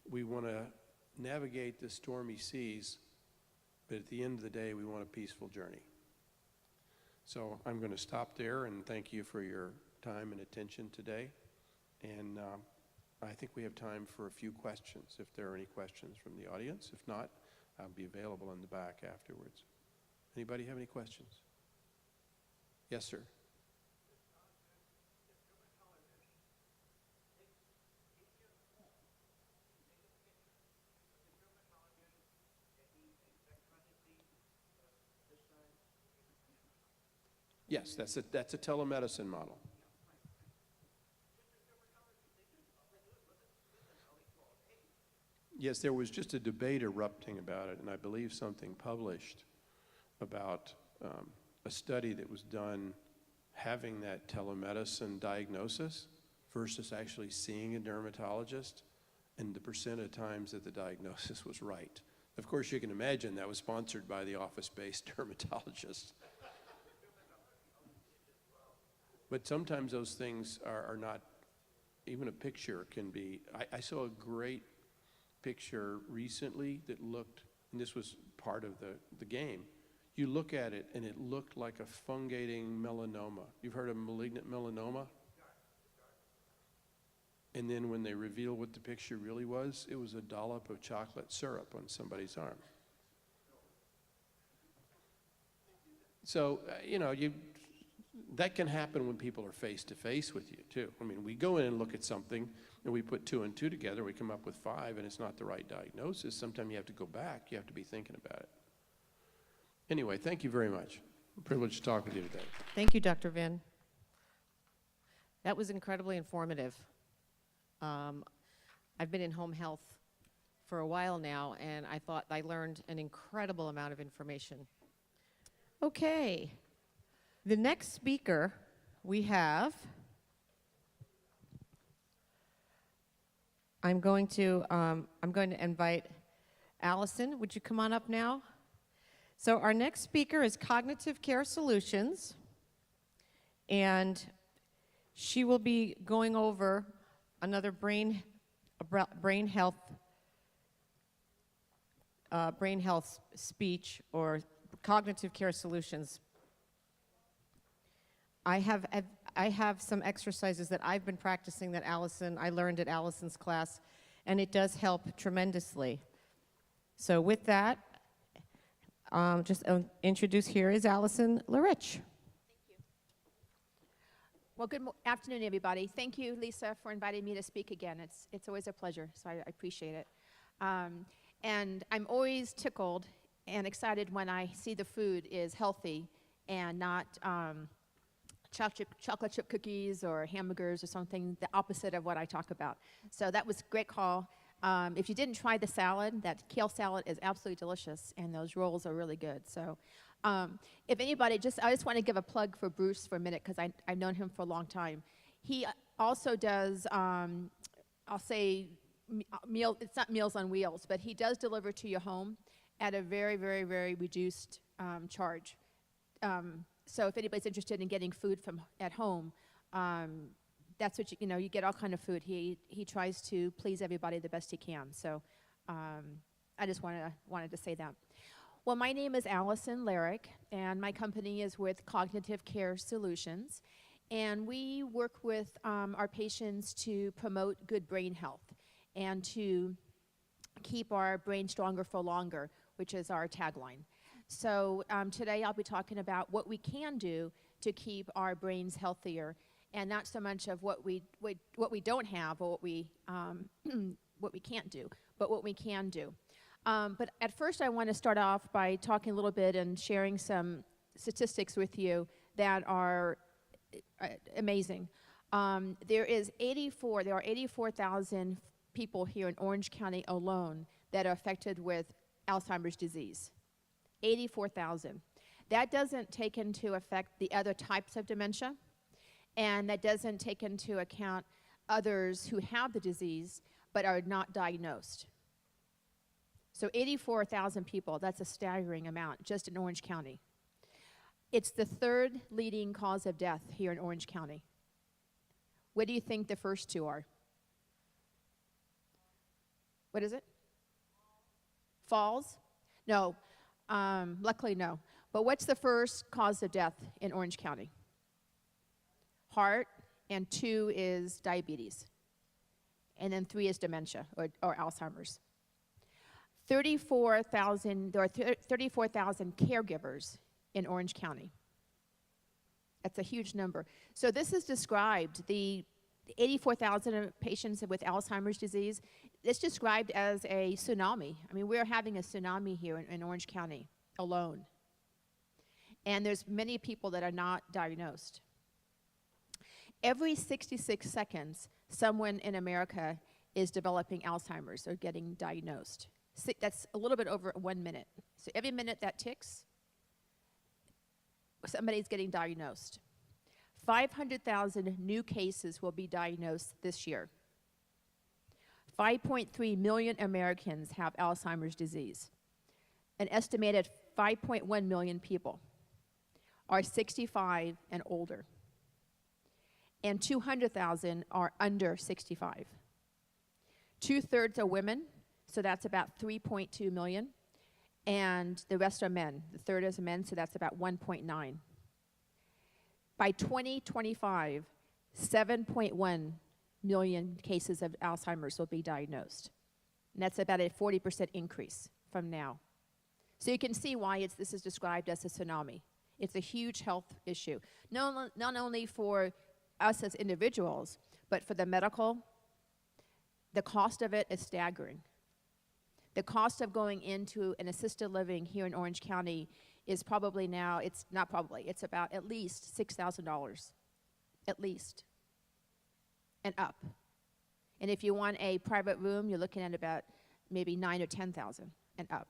we want to navigate the stormy seas, but at the end of the day, we want a peaceful journey. So I'm going to stop there and thank you for your time and attention today. And I think we have time for a few questions, if there are any questions from the audience. If not, I'll be available in the back afterwards. Anybody have any questions? Yes, sir. Yes, that's a telemedicine model. Yes, there was just a debate erupting about it, and I believe something published about a study that was done having that telemedicine diagnosis versus actually seeing a dermatologist, and the percent of times that the diagnosis was right. Of course, you can imagine that was sponsored by the office-based dermatologist. But sometimes those things are not, even a picture can be, I saw a great picture recently that looked, and this was part of the game, you look at it and it looked like a fungating melanoma. You've heard of malignant melanoma? And then when they reveal what the picture really was, it was a dollop of chocolate syrup on somebody's arm. So, that can happen when people are face to face with you too. I mean, we go in and look at something and we put 2 and 2 together, we come up with 5 and it's not the right diagnosis. Sometimes you have to go back, you have to be thinking about it. Anyway, thank you very much. A privilege to talk with you today. Thank you, Dr. Vin. That was incredibly informative. I've been in home health for a while now, and I thought I learned an incredible amount of information. Okay. The next speaker we have, I'm going to invite Allison. Would you come on up now? So our next speaker is Cognitive Care Solutions, and she will be going over another brain health speech, or Cognitive Care Solutions. I have some exercises that I've been practicing that I learned at Allison's class, and it does help tremendously. So with that, introduce here is Allison Larich. Thank you. Well, good afternoon, everybody. Thank you, Lisa, for inviting me to speak again. It's always a pleasure, so I appreciate it. And I'm always tickled and excited when I see the food is healthy and not chocolate chip cookies or hamburgers or something, the opposite of what I talk about. So that was a great call. If you didn't try the salad, that kale salad is absolutely delicious, and those rolls are really good. So if anybody, I just want to give a plug for Bruce for a minute, because I've known him for a long time. He also does, I'll say, it's not Meals on Wheels, but he does deliver to your home at a very, very, very reduced charge. So if anybody's interested in getting food from at home, that's what you get all kind of food. He tries to please everybody the best he can. So I just wanted to say that. Well, my name is Allison Larich, and my company is with Cognitive Care Solutions, and we work with our patients to promote good brain health and to keep our brain stronger for longer, which is our tagline. So today I'll be talking about what we can do to keep our brains healthier, and not so much of what we don't have or what we can't do, but what we can do. But at first I want to start off by talking a little bit and sharing some statistics with you that are amazing. There are 84,000 people here in Orange County alone that are affected with Alzheimer's disease. 84,000. That doesn't take into effect the other types of dementia, and that doesn't take into account others who have the disease but are not diagnosed. So 84,000 people, that's a staggering amount just in Orange County. It's the third leading cause of death here in Orange County. What do you think the first two are? What is it? Falls? No. Luckily, no. But what's the first cause of death in Orange County? Heart, and 2 is diabetes. And then 3 is dementia or Alzheimer's. 34,000, there are 34,000 caregivers in Orange County. That's a huge number. So this is described, the 84,000 patients with Alzheimer's disease, it's described as a tsunami. I mean, we're having a tsunami here in Orange County alone. And there's many people that are not diagnosed. Every 66 seconds, someone in America is developing Alzheimer's or getting diagnosed. That's a little bit over 1 minute. So every minute that ticks, somebody's getting diagnosed. 500,000 new cases will be diagnosed this year. 5.3 million Americans have Alzheimer's disease. An estimated 5.1 million people are 65 and older. And 200,000 are under 65. 2/3 are women, so that's about 3.2 million. And the rest are men. The third is men, so that's about 1.9. By 2025, 7.1 million cases of Alzheimer's will be diagnosed. And that's about a 40% increase from now. So you can see why this is described as a tsunami. It's a huge health issue, not only for us as individuals, but for the medical. The cost of it is staggering. The cost of going into an assisted living here in Orange County is probably now, it's not probably, it's about at least $6,000, at least, and up. And if you want a private room, you're looking at about maybe $9,000 or $10,000 and up.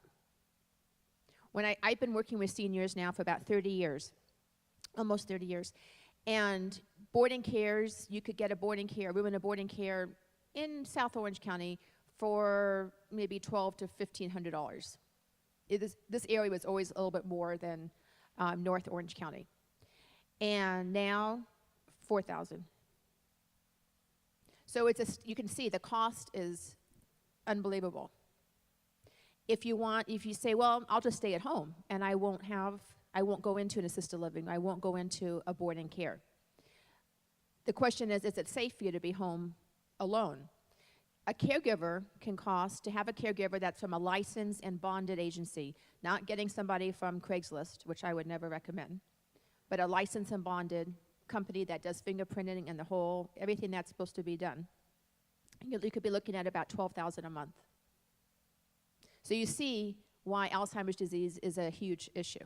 I've been working with seniors now for about 30 years, almost 30 years, and boarding cares, you could get a room in a boarding care in South Orange County for maybe $1,200 to $1,500. This area was always a little bit more than North Orange County. And now, $4,000. So you can see the cost is unbelievable. If you say, well, I'll just stay at home and I won't go into an assisted living, I won't go into a boarding care. The question is it safe for you to be home alone? A caregiver can cost, to have a caregiver that's from a licensed and bonded agency, not getting somebody from Craigslist, which I would never recommend, but a licensed and bonded company that does fingerprinting and everything that's supposed to be done. You could be looking at about $12,000 a month. So you see why Alzheimer's disease is a huge issue.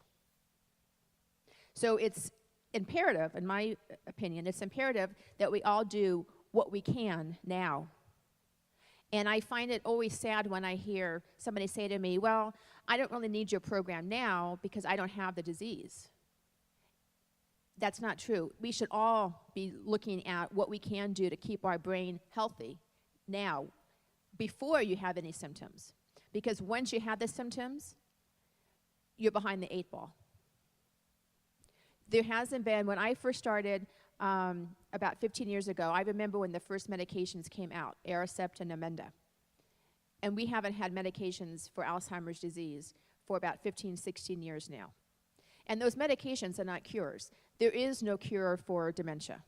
So it's imperative, in my opinion, it's imperative that we all do what we can now. And I find it always sad when I hear somebody say to me, well, I don't really need your program now because I don't have the disease. That's not true. We should all be looking at what we can do to keep our brain healthy now, before you have any symptoms. Because once you have the symptoms, you're behind the 8 ball. There hasn't been, when I first started about 15 years ago, I remember when the first medications came out, Aricept and Namenda. And we haven't had medications for Alzheimer's disease for about 15, 16 years now. And those medications are not cures. There is no cure for dementia.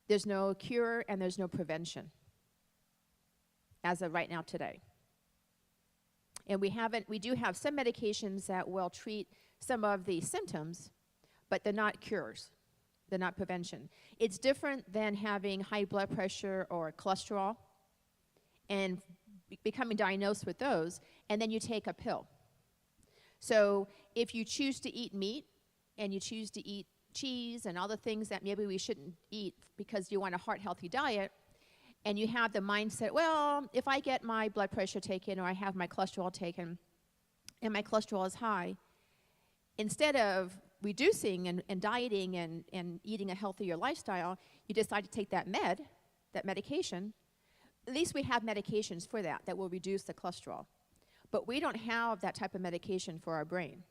There's no cure and there's no prevention as of right now today. And we do have some medications that will treat some of the symptoms, but they're not cures. They're not prevention. It's different than having high blood pressure or cholesterol and becoming diagnosed with those, and then you take a pill. So if you choose to eat meat and you choose to eat cheese and all the things that maybe we shouldn't eat because you want a heart-healthy diet, and you have the mindset, well, if I get my blood pressure taken or I have my cholesterol taken and my cholesterol is high, instead of reducing and dieting and eating a healthier lifestyle, you decide to take that medication. At least we have medications for that will reduce the cholesterol. But we don't have that type of medication for our brain.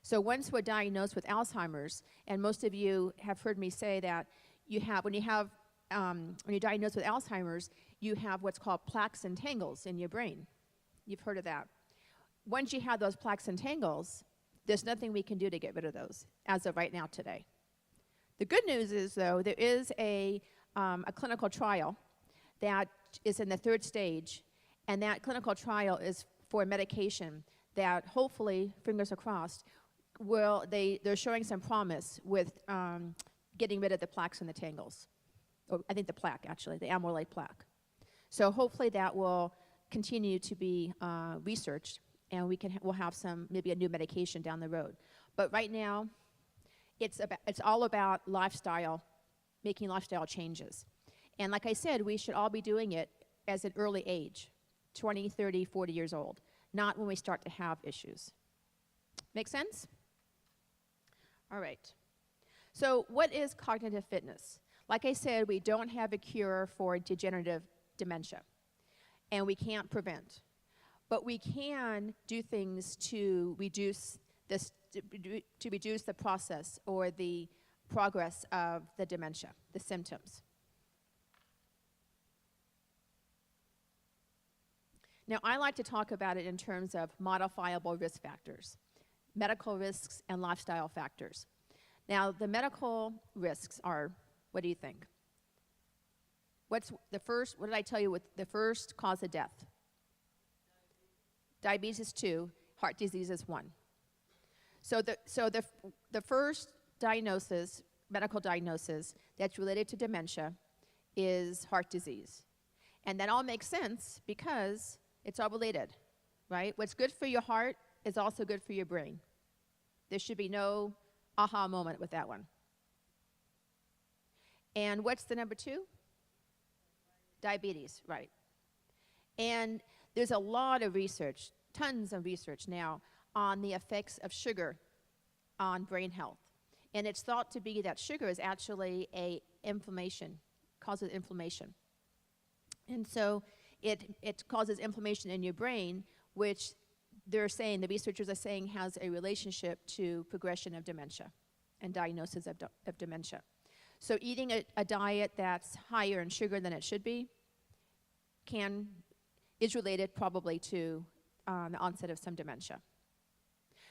So once we're diagnosed with Alzheimer's, and most of you have heard me say that when you're diagnosed with Alzheimer's, you have what's called plaques and tangles in your brain. You've heard of that. Once you have those plaques and tangles, there's nothing we can do to get rid of those as of right now today. The good news is, though, there is a clinical trial that is in the 3rd stage, and that clinical trial is for medication that hopefully, fingers are crossed, they're showing some promise with getting rid of the plaques and the tangles. Or I think the plaque, actually, the amyloid plaque. So hopefully that will continue to be researched, and we'll have maybe a new medication down the road. But right now, it's all about lifestyle, making lifestyle changes. And like I said, we should all be doing it as an early age, 20, 30, 40 years old, not when we start to have issues. Make sense? All right. So what is cognitive fitness? Like I said, we don't have a cure for degenerative dementia, and we can't prevent. But we can do things to reduce the process or the progress of the dementia, the symptoms. Now, I like to talk about it in terms of modifiable risk factors, medical risks and lifestyle factors. Now, the medical risks are, what do you think? What did I tell you with the first cause of death? Diabetes is 2, heart disease is 1. So the first diagnosis, medical diagnosis, that's related to dementia is heart disease. And that all makes sense because it's all related, right? What's good for your heart is also good for your brain. There should be no aha moment with that one. And what's the number 2? Diabetes, right. And there's a lot of research, tons of research now, on the effects of sugar on brain health. And it's thought to be that sugar is actually causes inflammation. And so it causes inflammation in your brain, which the researchers are saying has a relationship to progression of dementia and diagnosis of dementia. So eating a diet that's higher in sugar than it should be is related probably to the onset of some dementia.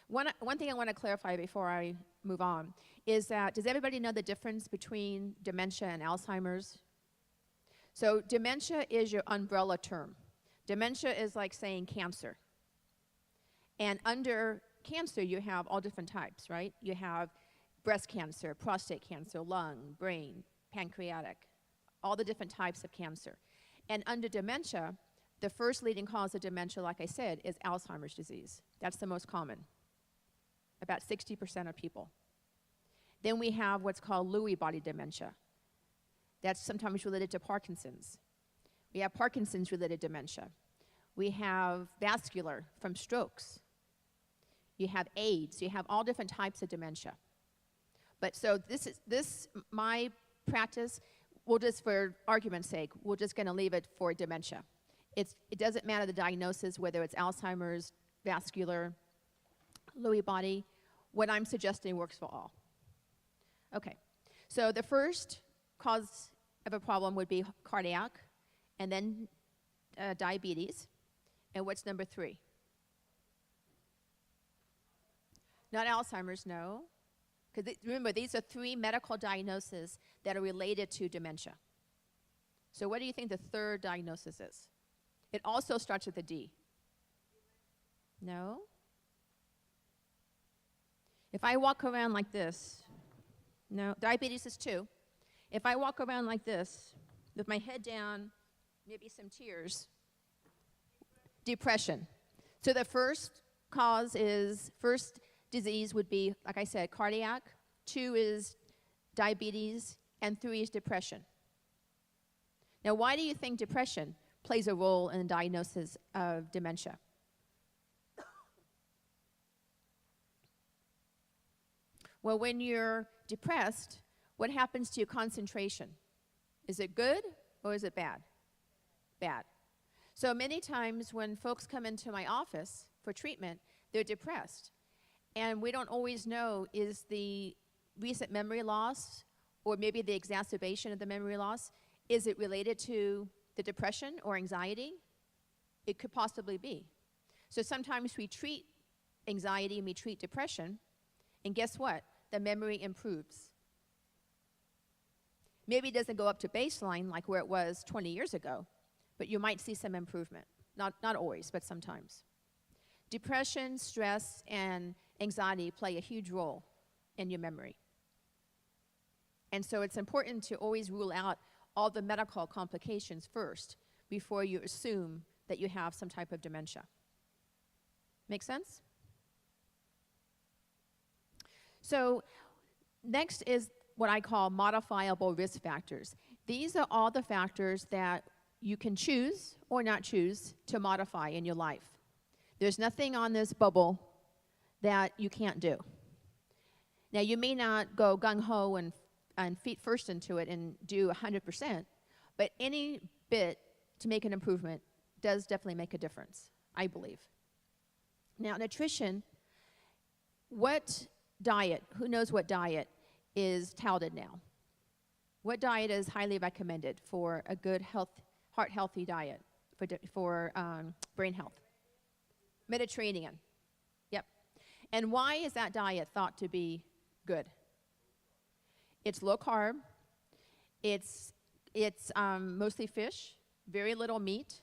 One thing I want to clarify before I move on is that, does everybody know the difference between dementia and Alzheimer's? So dementia is your umbrella term. Dementia is like saying cancer. And under cancer, you have all different types, right? You have breast cancer, prostate cancer, lung, brain, pancreatic, all the different types of cancer. And under dementia, the first leading cause of dementia, like I said, is Alzheimer's disease. That's the most common, about 60% of people. Then we have what's called Lewy body dementia. That's sometimes related to Parkinson's. We have Parkinson's-related dementia. We have vascular from strokes. You have AIDS. You have all different types of dementia. But so my practice, we'll just, for argument's sake, we're just going to leave it for dementia. It doesn't matter the diagnosis, whether it's Alzheimer's, vascular, Lewy body. What I'm suggesting works for all. Okay, so the first cause of a problem would be cardiac, and then diabetes. And what's number 3? Not Alzheimer's, no. Because remember, these are 3 medical diagnoses that are related to dementia. So what do you think the third diagnosis is? It also starts with a D. No? If I walk around like this, no, diabetes is 2. If I walk around like this, with my head down, maybe some tears, depression. So the first disease would be, like I said, cardiac, 2 is diabetes, and 3 is depression. Now, why do you think depression plays a role in the diagnosis of dementia? Well, when you're depressed, what happens to your concentration? Is it good or is it bad? Bad. So many times when folks come into my office for treatment, they're depressed. And we don't always know, is the recent memory loss or maybe the exacerbation of the memory loss, is it related to the depression or anxiety? It could possibly be. So sometimes we treat anxiety and we treat depression, and guess what? The memory improves. Maybe it doesn't go up to baseline like where it was 20 years ago, but you might see some improvement. Not always, but sometimes. Depression, stress, and anxiety play a huge role in your memory. And so it's important to always rule out all the medical complications first before you assume that you have some type of dementia. Make sense? So next is what I call modifiable risk factors. These are all the factors that you can choose or not choose to modify in your life. There's nothing on this bubble that you can't do. Now, you may not go gung-ho and feet first into it and do 100%, but any bit to make an improvement does definitely make a difference, I believe. Now, nutrition, what diet, who knows what diet is touted now? What diet is highly recommended for a good heart-healthy diet for brain health? Mediterranean. Yep. And why is that diet thought to be good? It's low carb. It's mostly fish, very little meat,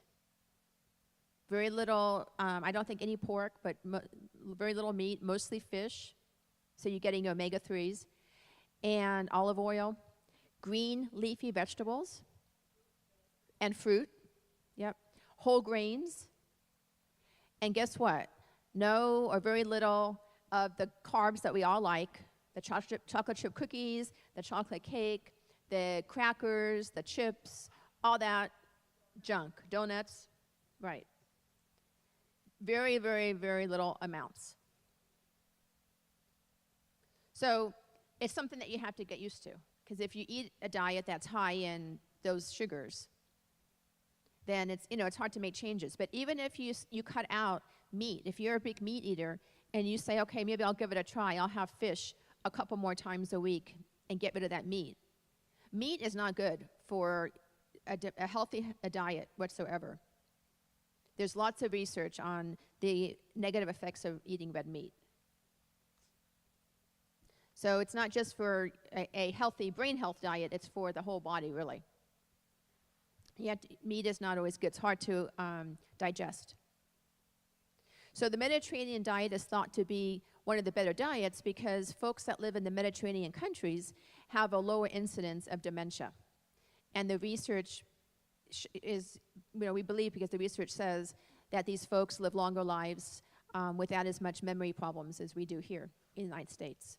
very little, I don't think any pork, but very little meat, mostly fish. So you're getting omega-3s, and olive oil, green leafy vegetables, and fruit. Yep. Whole grains. And guess what? No or very little of the carbs that we all like, the chocolate chip cookies, the chocolate cake, the crackers, the chips, all that junk, donuts, right. Very, very, very little amounts. So it's something that you have to get used to, because if you eat a diet that's high in those sugars, then it's hard to make changes. But even if you cut out meat, if you're a big meat eater and you say, okay, maybe I'll give it a try, I'll have fish a couple more times a week and get rid of that meat. Meat is not good for a healthy diet whatsoever. There's lots of research on the negative effects of eating red meat. So it's not just for a healthy brain health diet, it's for the whole body, really. Yet meat is not always good. It's hard to digest. So the Mediterranean diet is thought to be one of the better diets because folks that live in the Mediterranean countries have a lower incidence of dementia. And the research is, we believe because the research says that these folks live longer lives without as much memory problems as we do here in the United States.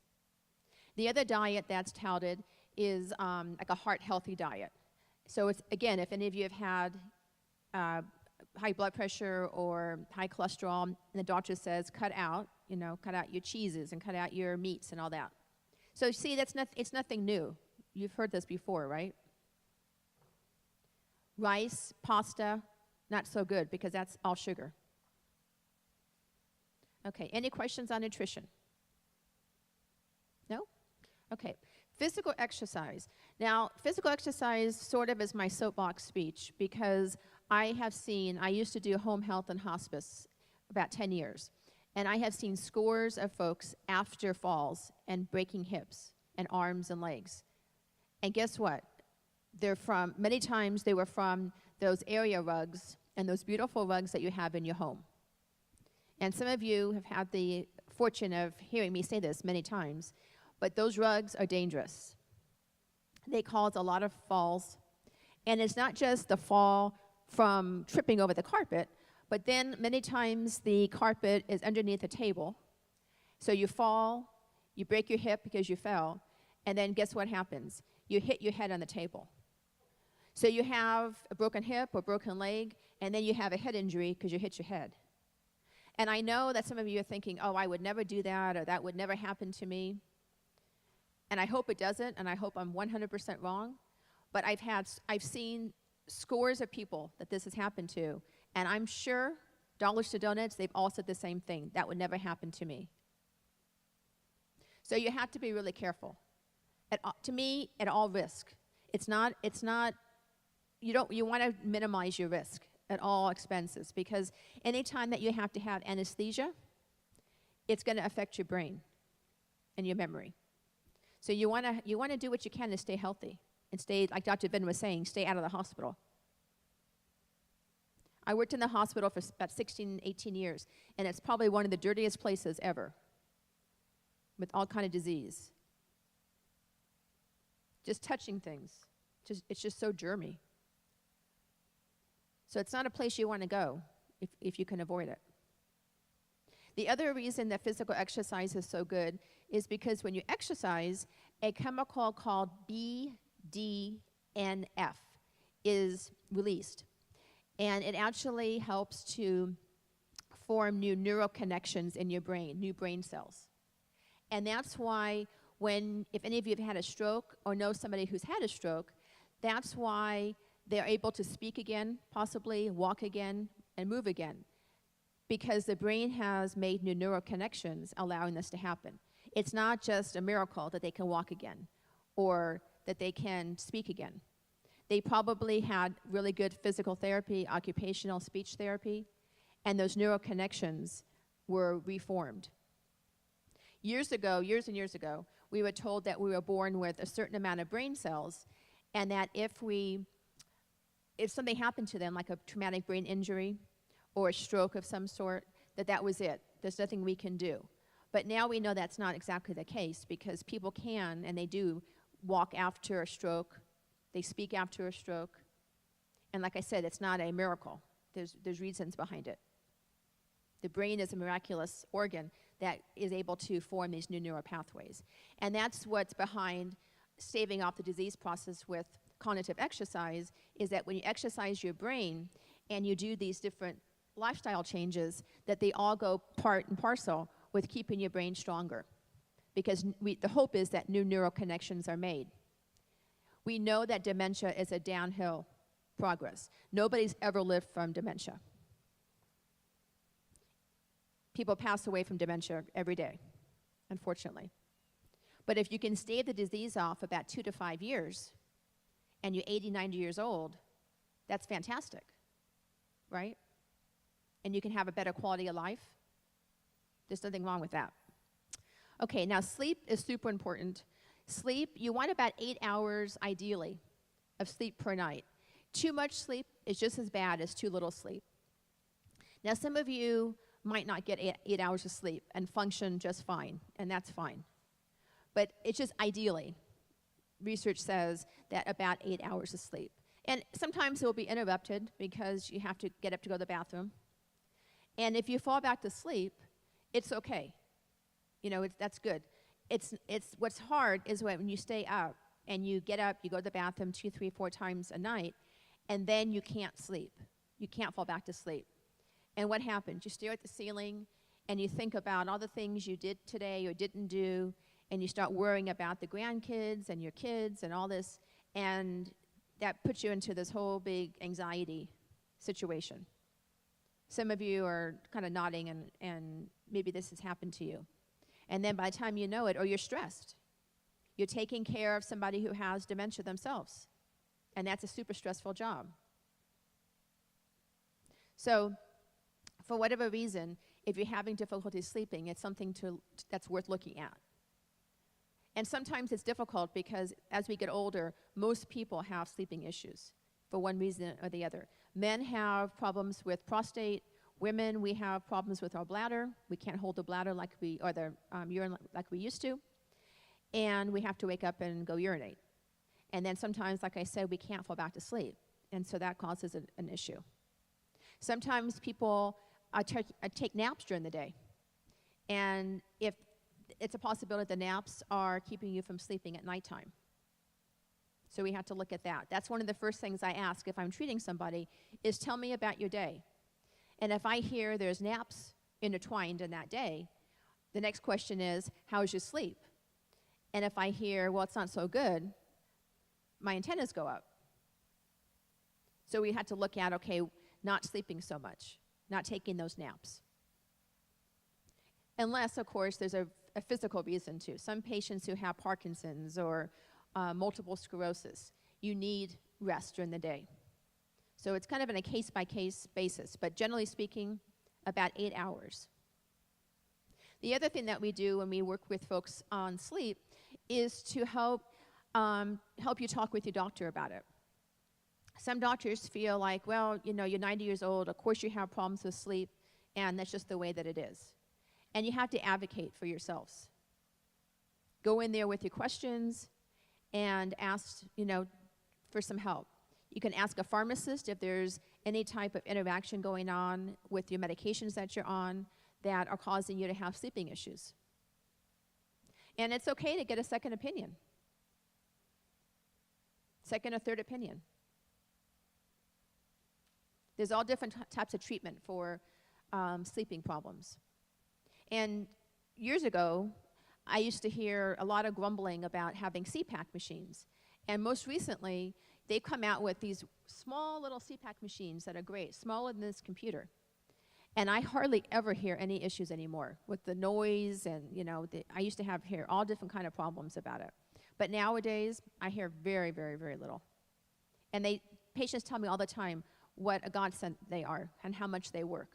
The other diet that's touted is like a heart-healthy diet. So it's, again, if any of you have had high blood pressure or high cholesterol, and the doctor says, cut out your cheeses and cut out your meats and all that. So see, it's nothing new. You've heard this before, right? Rice, pasta, not so good because that's all sugar. Okay, any questions on nutrition? No? Okay, physical exercise. Now, physical exercise sort of is my soapbox speech because I used to do home health and hospice about 10 years, and I have seen scores of folks after falls and breaking hips and arms and legs. And guess what? Many times they were from those area rugs and those beautiful rugs that you have in your home. And some of you have had the fortune of hearing me say this many times, but those rugs are dangerous. They cause a lot of falls. And it's not just the fall from tripping over the carpet, but then many times the carpet is underneath the table. So you fall, you break your hip because you fell, and then guess what happens? You hit your head on the table. So you have a broken hip or broken leg, and then you have a head injury because you hit your head. And I know that some of you are thinking, oh, I would never do that, or that would never happen to me. And I hope it doesn't, and I hope I'm 100% wrong. But I've seen scores of people that this has happened to, and I'm sure, dollars to donuts, they've all said the same thing. That would never happen to me. So you have to be really careful. To me, at all risk. It's not, you want to minimize your risk at all expenses, because anytime that you have to have anesthesia, it's going to affect your brain and your memory. So you want to do what you can to stay healthy and stay, like Dr. Vin was saying, stay out of the hospital. I worked in the hospital for about 16, 18 years, and it's probably one of the dirtiest places ever, with all kind of disease. Just touching things, it's just so germy. So it's not a place you want to go if you can avoid it. The other reason that physical exercise is so good is because when you exercise, a chemical called BDNF is released. And it actually helps to form new neural connections in your brain, new brain cells. And that's why if any of you have had a stroke or know somebody who's had a stroke, that's why they're able to speak again, possibly walk again, and move again. Because the brain has made new neural connections allowing this to happen. It's not just a miracle that they can walk again or that they can speak again. They probably had really good physical therapy, occupational speech therapy, and those neural connections were reformed. Years and years ago, we were told that we were born with a certain amount of brain cells, and that if something happened to them, like a traumatic brain injury or a stroke of some sort, that was it. There's nothing we can do. But now we know that's not exactly the case, because people can, and they do, walk after a stroke. They speak after a stroke. And like I said, it's not a miracle. There's reasons behind it. The brain is a miraculous organ that is able to form these new neural pathways. And that's what's behind staving off the disease process with cognitive exercise, is that when you exercise your brain and you do these different lifestyle changes, that they all go part and parcel with keeping your brain stronger. Because the hope is that new neural connections are made. We know that dementia is a downhill progress. Nobody's ever lived from dementia. People pass away from dementia every day, unfortunately. But if you can stave the disease off about 2 to 5 years, and you're 80, 90 years old, that's fantastic, right? And you can have a better quality of life. There's nothing wrong with that. Okay, now sleep is super important. Sleep, you want about 8 hours, ideally, of sleep per night. Too much sleep is just as bad as too little sleep. Now, some of you might not get 8 hours of sleep and function just fine, and that's fine. But it's just ideally. Research says that about 8 hours of sleep. And sometimes it will be interrupted because you have to get up to go to the bathroom. And if you fall back to sleep, it's okay. That's good. It's what's hard is when you stay up and you get up, you go to the bathroom 2, 3, 4 times a night, and then you can't sleep. You can't fall back to sleep. And what happens? You stare at the ceiling and you think about all the things you did today or didn't do, and you start worrying about the grandkids and your kids and all this, and that puts you into this whole big anxiety situation. Some of you are kind of nodding, and maybe this has happened to you. And then by the time you know it, or you're stressed, you're taking care of somebody who has dementia themselves, and that's a super stressful job. So for whatever reason, if you're having difficulty sleeping, it's something that's worth looking at. And sometimes it's difficult because as we get older, most people have sleeping issues for one reason or the other. Men have problems with prostate. Women, we have problems with our bladder. We can't hold the bladder or the urine like we used to. And we have to wake up and go urinate. And then sometimes, like I said, we can't fall back to sleep. And so that causes an issue. Sometimes people take naps during the day. And if it's a possibility the naps are keeping you from sleeping at nighttime. So we have to look at that. That's one of the first things I ask if I'm treating somebody is tell me about your day. And if I hear there's naps intertwined in that day, the next question is, how's your sleep? And if I hear, well, it's not so good, my antennas go up. So we had to look at, okay, not sleeping so much, not taking those naps. Unless, of course, there's a a physical reason too. Some patients who have Parkinson's or multiple sclerosis, you need rest during the day. So it's kind of on a case-by-case basis, but generally speaking, about 8 hours. The other thing that we do when we work with folks on sleep is to help you talk with your doctor about it. Some doctors feel like, well, you know, you're 90 years old, of course you have problems with sleep, and that's just the way that it is. And you have to advocate for yourselves. Go in there with your questions and ask, you know, for some help. You can ask a pharmacist if there's any type of interaction going on with your medications that you're on that are causing you to have sleeping issues. And it's okay to get a second opinion. Second or third opinion. There's all different types of treatment for sleeping problems. And years ago, I used to hear a lot of grumbling about having CPAP machines. And most recently, they've come out with these small little CPAP machines that are great, smaller than this computer. And I hardly ever hear any issues anymore with the noise and, you know, I used to hear all different kind of problems about it. But nowadays, I hear very, very, very little. And patients tell me all the time what a godsend they are and how much they work,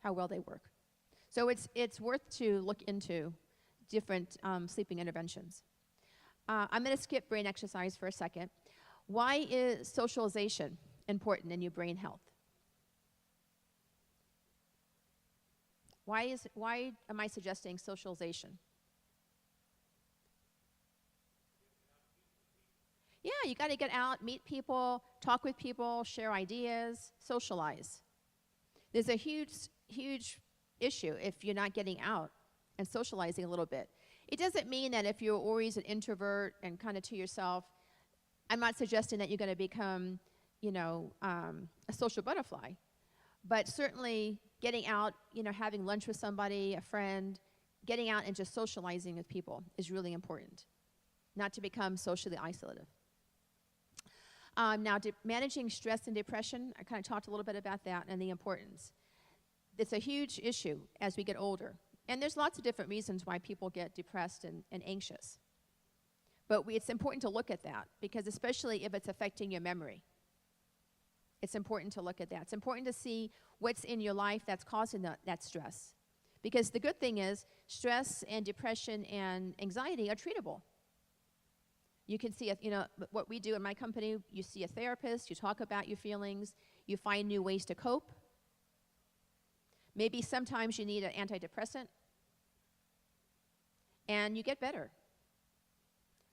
how well they work. So it's worth to look into different sleeping interventions. I'm going to skip brain exercise for a second. Why is socialization important in your brain health? Why am I suggesting socialization? Yeah, you got to get out, meet people, talk with people, share ideas, socialize. There's a huge, huge issue if you're not getting out and socializing a little bit. It doesn't mean that if you're always an introvert and kind of to yourself, I'm not suggesting that you're going to become, you know, a social butterfly. But certainly getting out, you know, having lunch with somebody, a friend, getting out and just socializing with people is really important, not to become socially isolated. Now, managing stress and depression, I kind of talked a little bit about that and the importance. It's a huge issue as we get older. And there's lots of different reasons why people get depressed and anxious. But it's important to look at that, because especially if it's affecting your memory, it's important to look at that. It's important to see what's in your life that's causing that stress. Because the good thing is, stress and depression and anxiety are treatable. You can see, you know, what we do in my company, you see a therapist, you talk about your feelings, you find new ways to cope. Maybe sometimes you need an antidepressant, and you get better.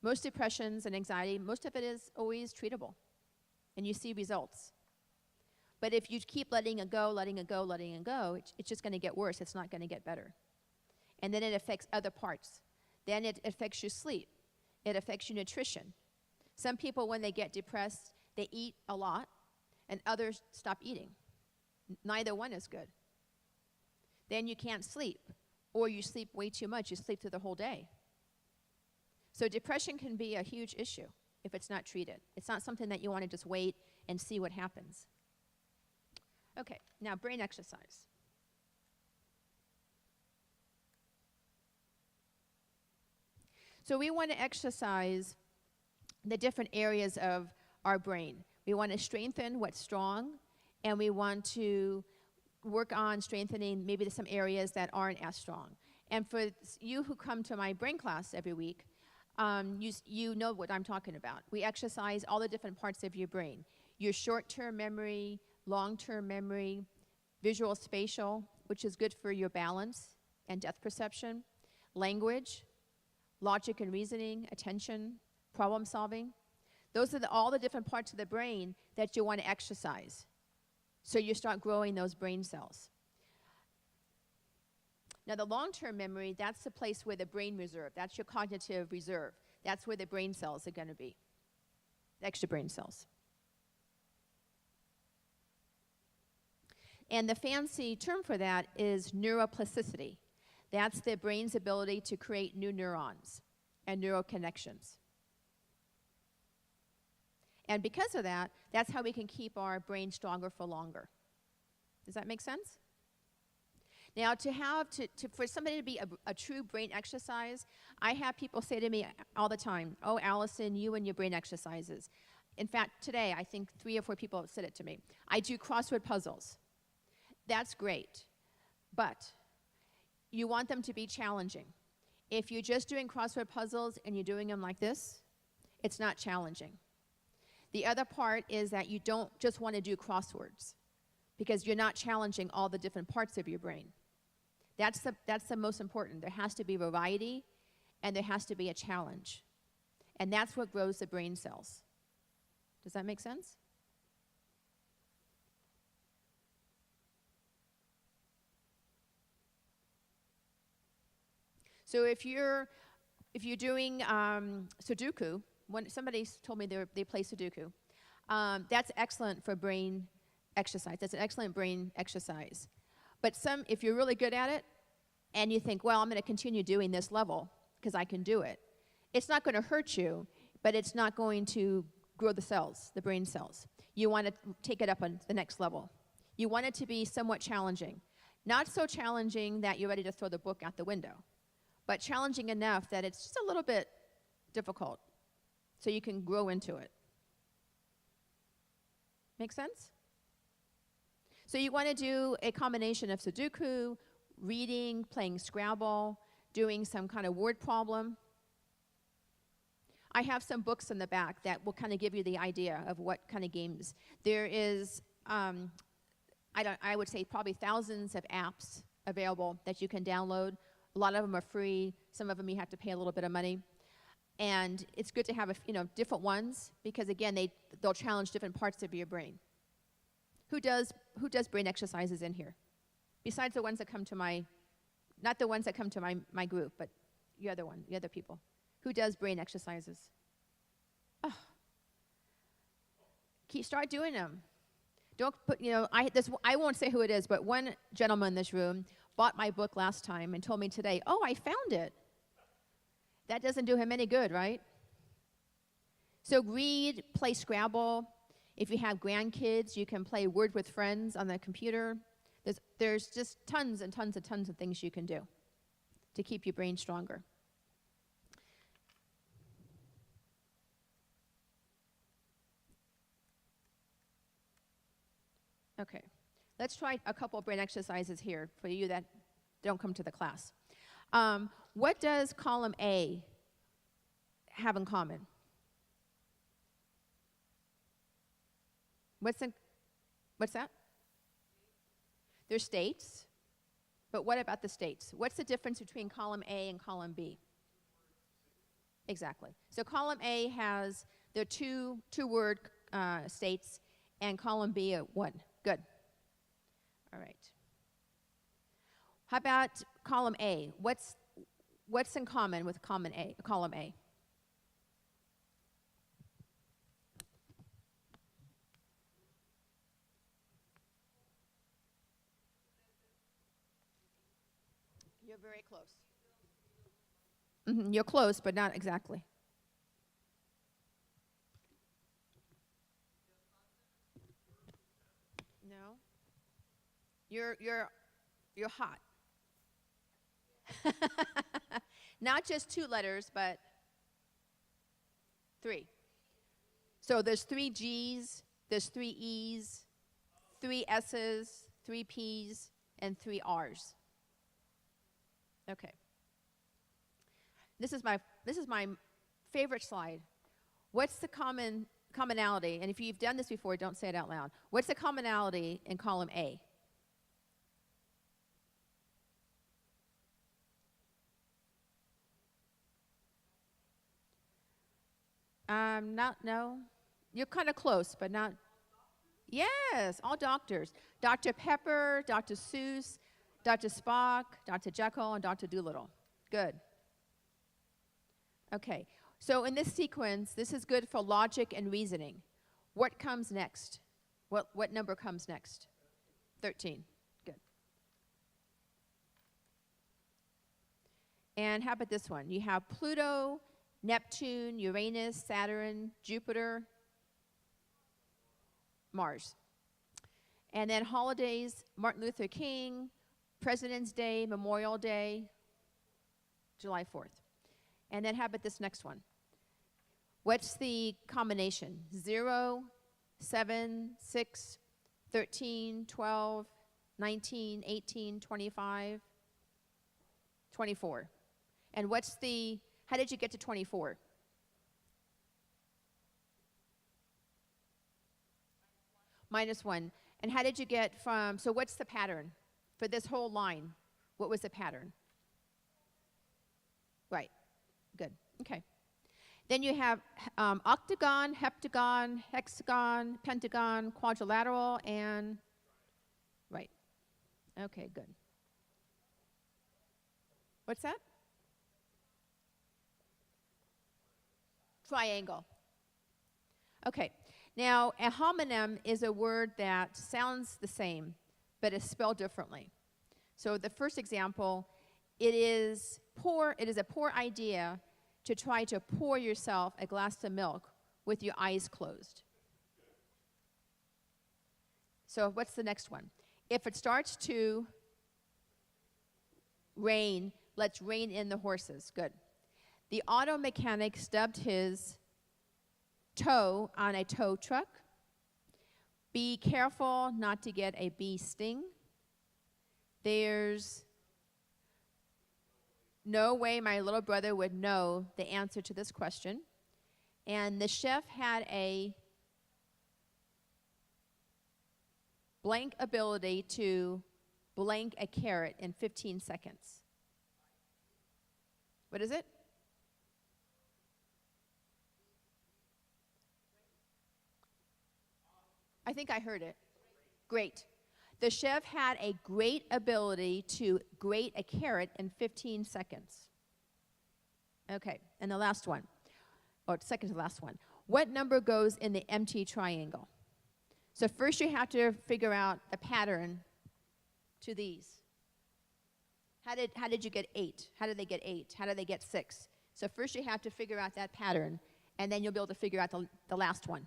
Most depressions and anxiety, most of it is always treatable, and you see results. But if you keep letting it go, letting it go, letting it go, it's just going to get worse. It's not going to get better. And then it affects other parts. Then it affects your sleep. It affects your nutrition. Some people, when they get depressed, they eat a lot, and others stop eating. Neither one is good. Then you can't sleep, or you sleep way too much. You sleep through the whole day. So depression can be a huge issue if it's not treated. It's not something that you want to just wait and see what happens. Okay, now brain exercise. So we want to exercise the different areas of our brain. We want to strengthen what's strong, and we want to work on strengthening maybe some areas that aren't as strong. And for you who come to my brain class every week, you know what I'm talking about. We exercise all the different parts of your brain. Your short-term memory, long-term memory, visual spatial, which is good for your balance and depth perception, language, logic and reasoning, attention, problem solving. Those are all the different parts of the brain that you want to exercise. So you start growing those brain cells. Now the long-term memory, that's the place where the brain reserve, that's your cognitive reserve. That's where the brain cells are going to be, the extra brain cells. And the fancy term for that is neuroplasticity. That's the brain's ability to create new neurons and neural connections. And because of that, that's how we can keep our brain stronger for longer. Does that make sense? Now, for somebody to be a true brain exercise, I have people say to me all the time, "Oh, Allison, you and your brain exercises." In fact, today, I think 3 or 4 people have said it to me. I do crossword puzzles. That's great, but you want them to be challenging. If you're just doing crossword puzzles and you're doing them like this, it's not challenging. The other part is that you don't just want to do crosswords because you're not challenging all the different parts of your brain. That's the most important. There has to be variety and there has to be a challenge. And that's what grows the brain cells. Does that make sense? So if you're doing Sudoku, when somebody told me they play Sudoku, that's excellent for brain exercise. That's an excellent brain exercise. But if you're really good at it, and you think, well, I'm going to continue doing this level because I can do it, it's not going to hurt you, but it's not going to grow the cells, the brain cells. You want to take it up on the next level. You want it to be somewhat challenging. Not so challenging that you're ready to throw the book out the window, but challenging enough that it's just a little bit difficult so you can grow into it. Make sense? So you want to do a combination of Sudoku, reading, playing Scrabble, doing some kind of word problem. I have some books in the back that will kind of give you the idea of what kind of games. There is, I would say probably thousands of apps available that you can download. A lot of them are free. Some of them you have to pay a little bit of money. And it's good to have different ones because, again, they'll challenge different parts of your brain. Who does brain exercises in here? Besides the ones that come to not the ones that come to my group, but the other people. Who does brain exercises? Oh. Start doing them. Don't put, I won't say who it is, but one gentleman in this room bought my book last time and told me today, "Oh, I found it." That doesn't do him any good, right? So read, play Scrabble. If you have grandkids, you can play Word with Friends on the computer. There's just tons and tons and tons of things you can do to keep your brain stronger. Okay, let's try a couple of brain exercises here for you that don't come to the class. What does column A have in common? What's that? They're states, but what about the states? What's the difference between column A and column B? Exactly. So column A has the two-word states, and column B one. Good. All right. How about column A? What's in common with column A? You're very close. You're close, but not exactly. No. You're hot. Not just 2 letters, but 3. So there's 3 G's, there's 3 E's, 3 S's, 3 P's, and 3 R's. Okay. This is my favorite slide. What's the commonality? And if you've done this before, don't say it out loud. What's the commonality in column A? No. You're kind of close, but not. Yes, all doctors. Dr. Pepper, Dr. Seuss, Dr. Spock, Dr. Jekyll, and Dr. Dolittle. Good. Okay, so in this sequence, this is good for logic and reasoning. What comes next? What number comes next? 13. Good. And how about this one? You have Pluto, Neptune, Uranus, Saturn, Jupiter, Mars. And then holidays, Martin Luther King, President's Day, Memorial Day, July 4th. And then how about this next one? What's the combination? 0, 7, 6, 13, 12, 19, 18, 25, 24. And how did you get to 24? -1. And how did you get so what's the pattern? For this whole line, what was the pattern? Right. Good. Okay. Then you have octagon, heptagon, hexagon, pentagon, quadrilateral, and right. Okay, good. What's that? Triangle. Okay. Now, a homonym is a word that sounds the same, but is spelled differently. So the first example, it is a poor idea to try to pour yourself a glass of milk with your eyes closed. So what's the next one? If it starts to rain, let's rein in the horses. Good. The auto mechanic stubbed his toe on a tow truck. Be careful not to get a bee sting. There's no way my little brother would know the answer to this question. And the chef had a blank ability to blank a carrot in 15 seconds. What is it? I think I heard it. Great. The chef had a great ability to grate a carrot in 15 seconds. Okay, and the last one, or second to last one. What number goes in the empty triangle? So first you have to figure out the pattern to these. How did you get 8? How did they get 8? How did they get 6? So first you have to figure out that pattern, and then you'll be able to figure out the last one.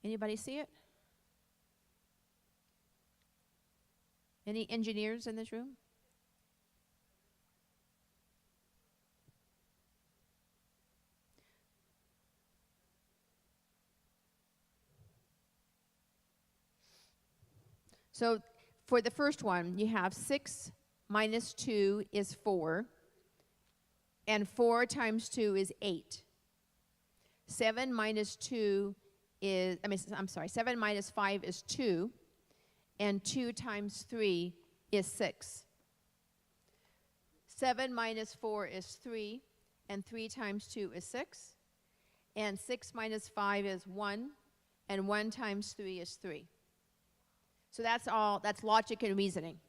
Anybody see it? Any engineers in this room? So for the first one, you have 6 minus 2 is 4, and 4 times 2 is 8. 7 minus 2 is, 7 minus 5 is 2, and 2 times 3 is 6. 7 minus 4 is 3, and 3 times 2 is 6, and 6 minus 5 is 1, and 1 times 3 is 3. So that's logic and reasoning.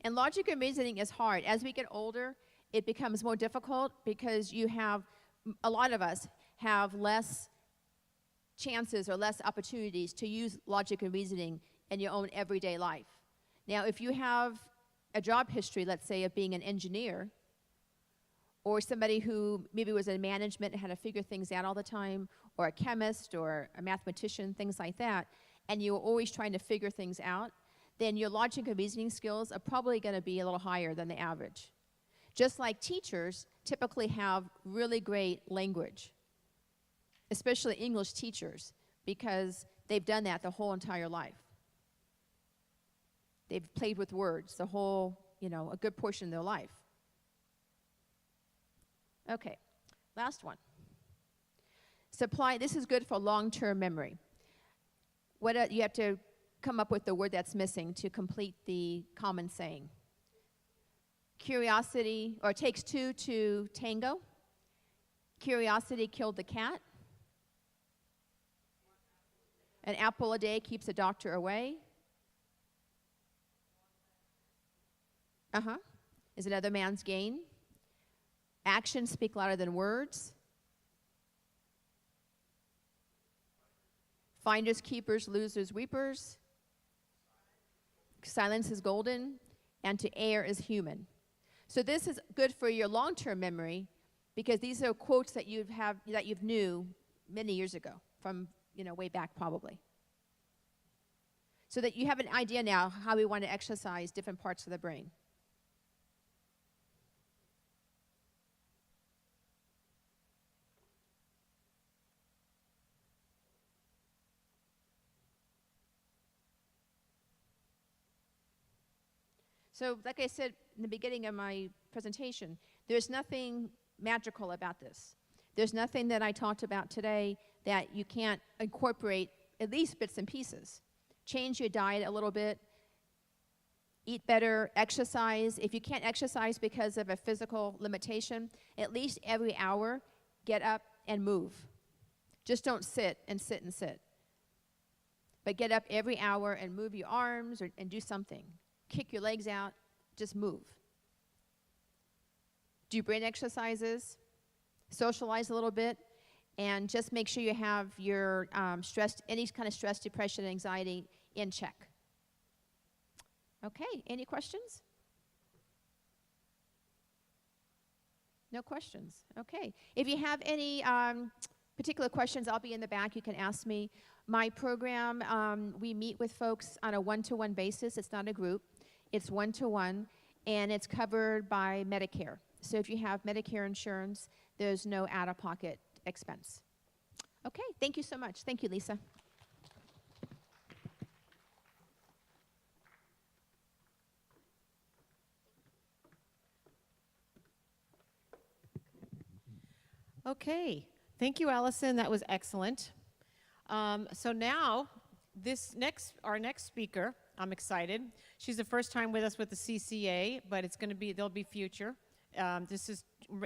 And logic and reasoning is hard. As we get older, it becomes more difficult because a lot of us have less chances or less opportunities to use logic and reasoning in your own everyday life. Now, if you have a job history, let's say, of being an engineer, or somebody who maybe was in management and had to figure things out all the time, or a chemist or a mathematician, things like that, and you were always trying to figure things out, then your logic and reasoning skills are probably going to be a little higher than the average. Just like teachers typically have really great language, especially English teachers, because they've done that the whole entire life. They've played with words the whole, a good portion of their life. Okay, last one. This is good for long-term memory. You have to come up with the word that's missing to complete the common saying. Curiosity, or it takes 2 to tango. Curiosity killed the cat. An apple a day keeps a doctor away. Is another man's gain. Actions speak louder than words. Finders, keepers, losers, weepers. silence is golden, and to err is human. So this is good for your long-term memory because these are quotes that you've knew many years ago from, way back probably. So that you have an idea now how we want to exercise different parts of the brain. So like I said in the beginning of my presentation, there's nothing magical about this. There's nothing that I talked about today that you can't incorporate at least bits and pieces. Change your diet a little bit, eat better, exercise. If you can't exercise because of a physical limitation, at least every hour, get up and move. Just don't sit and sit and sit. But get up every hour and move your arms and do something. Kick your legs out, just move. Do brain exercises, socialize a little bit, and just make sure you have your any kind of stress, depression, anxiety in check. Okay, any questions? No questions, okay. If you have any particular questions, I'll be in the back, you can ask me. My program, we meet with folks on a one-to-one basis, it's not a group. It's one-to-one, and it's covered by Medicare. So if you have Medicare insurance, there's no out-of-pocket expense. Okay, thank you so much. Thank you, Lisa. Okay, thank you, Allison. That was excellent. So now, our next speaker, I'm excited. She's the first time with us with the CCA, but there'll be future. This is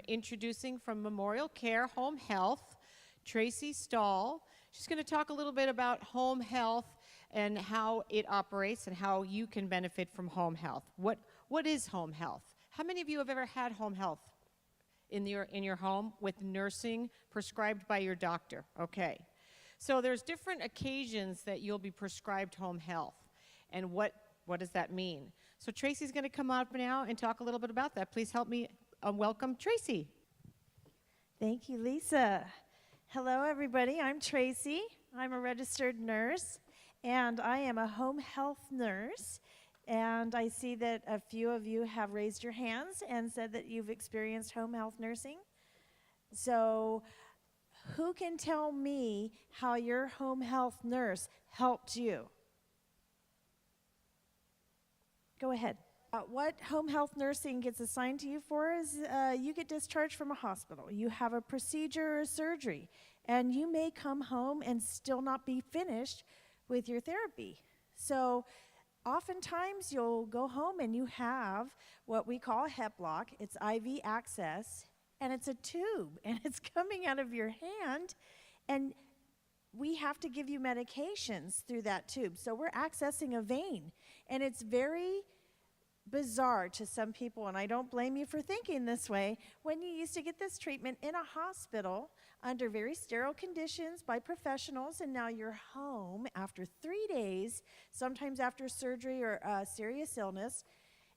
introducing from Memorial Care Home Health, Tracy Stahl. She's going to talk a little bit about home health and how it operates and how you can benefit from home health. What is home health? How many of you have ever had home health in your home with nursing prescribed by your doctor? Okay. So there's different occasions that you'll be prescribed home health. And what does that mean? So Tracy's going to come up now and talk a little bit about that. Please help me welcome Tracy. Thank you, Lisa. Hello, everybody. I'm Tracy. I'm a registered nurse, and I am a home health nurse. And I see that a few of you have raised your hands and said that you've experienced home health nursing. So who can tell me how your home health nurse helped you? Go ahead. What home health nursing gets assigned to you for is you get discharged from a hospital. You have a procedure or surgery, and you may come home and still not be finished with your therapy. So oftentimes you'll go home and you have what we call a hep block. It's IV access, and it's a tube, and it's coming out of your hand, and we have to give you medications through that tube. So we're accessing a vein, and it's very bizarre to some people, and I don't blame you for thinking this way, when you used to get this treatment in a hospital under very sterile conditions by professionals, and now you're home after 3 days, sometimes after surgery or serious illness,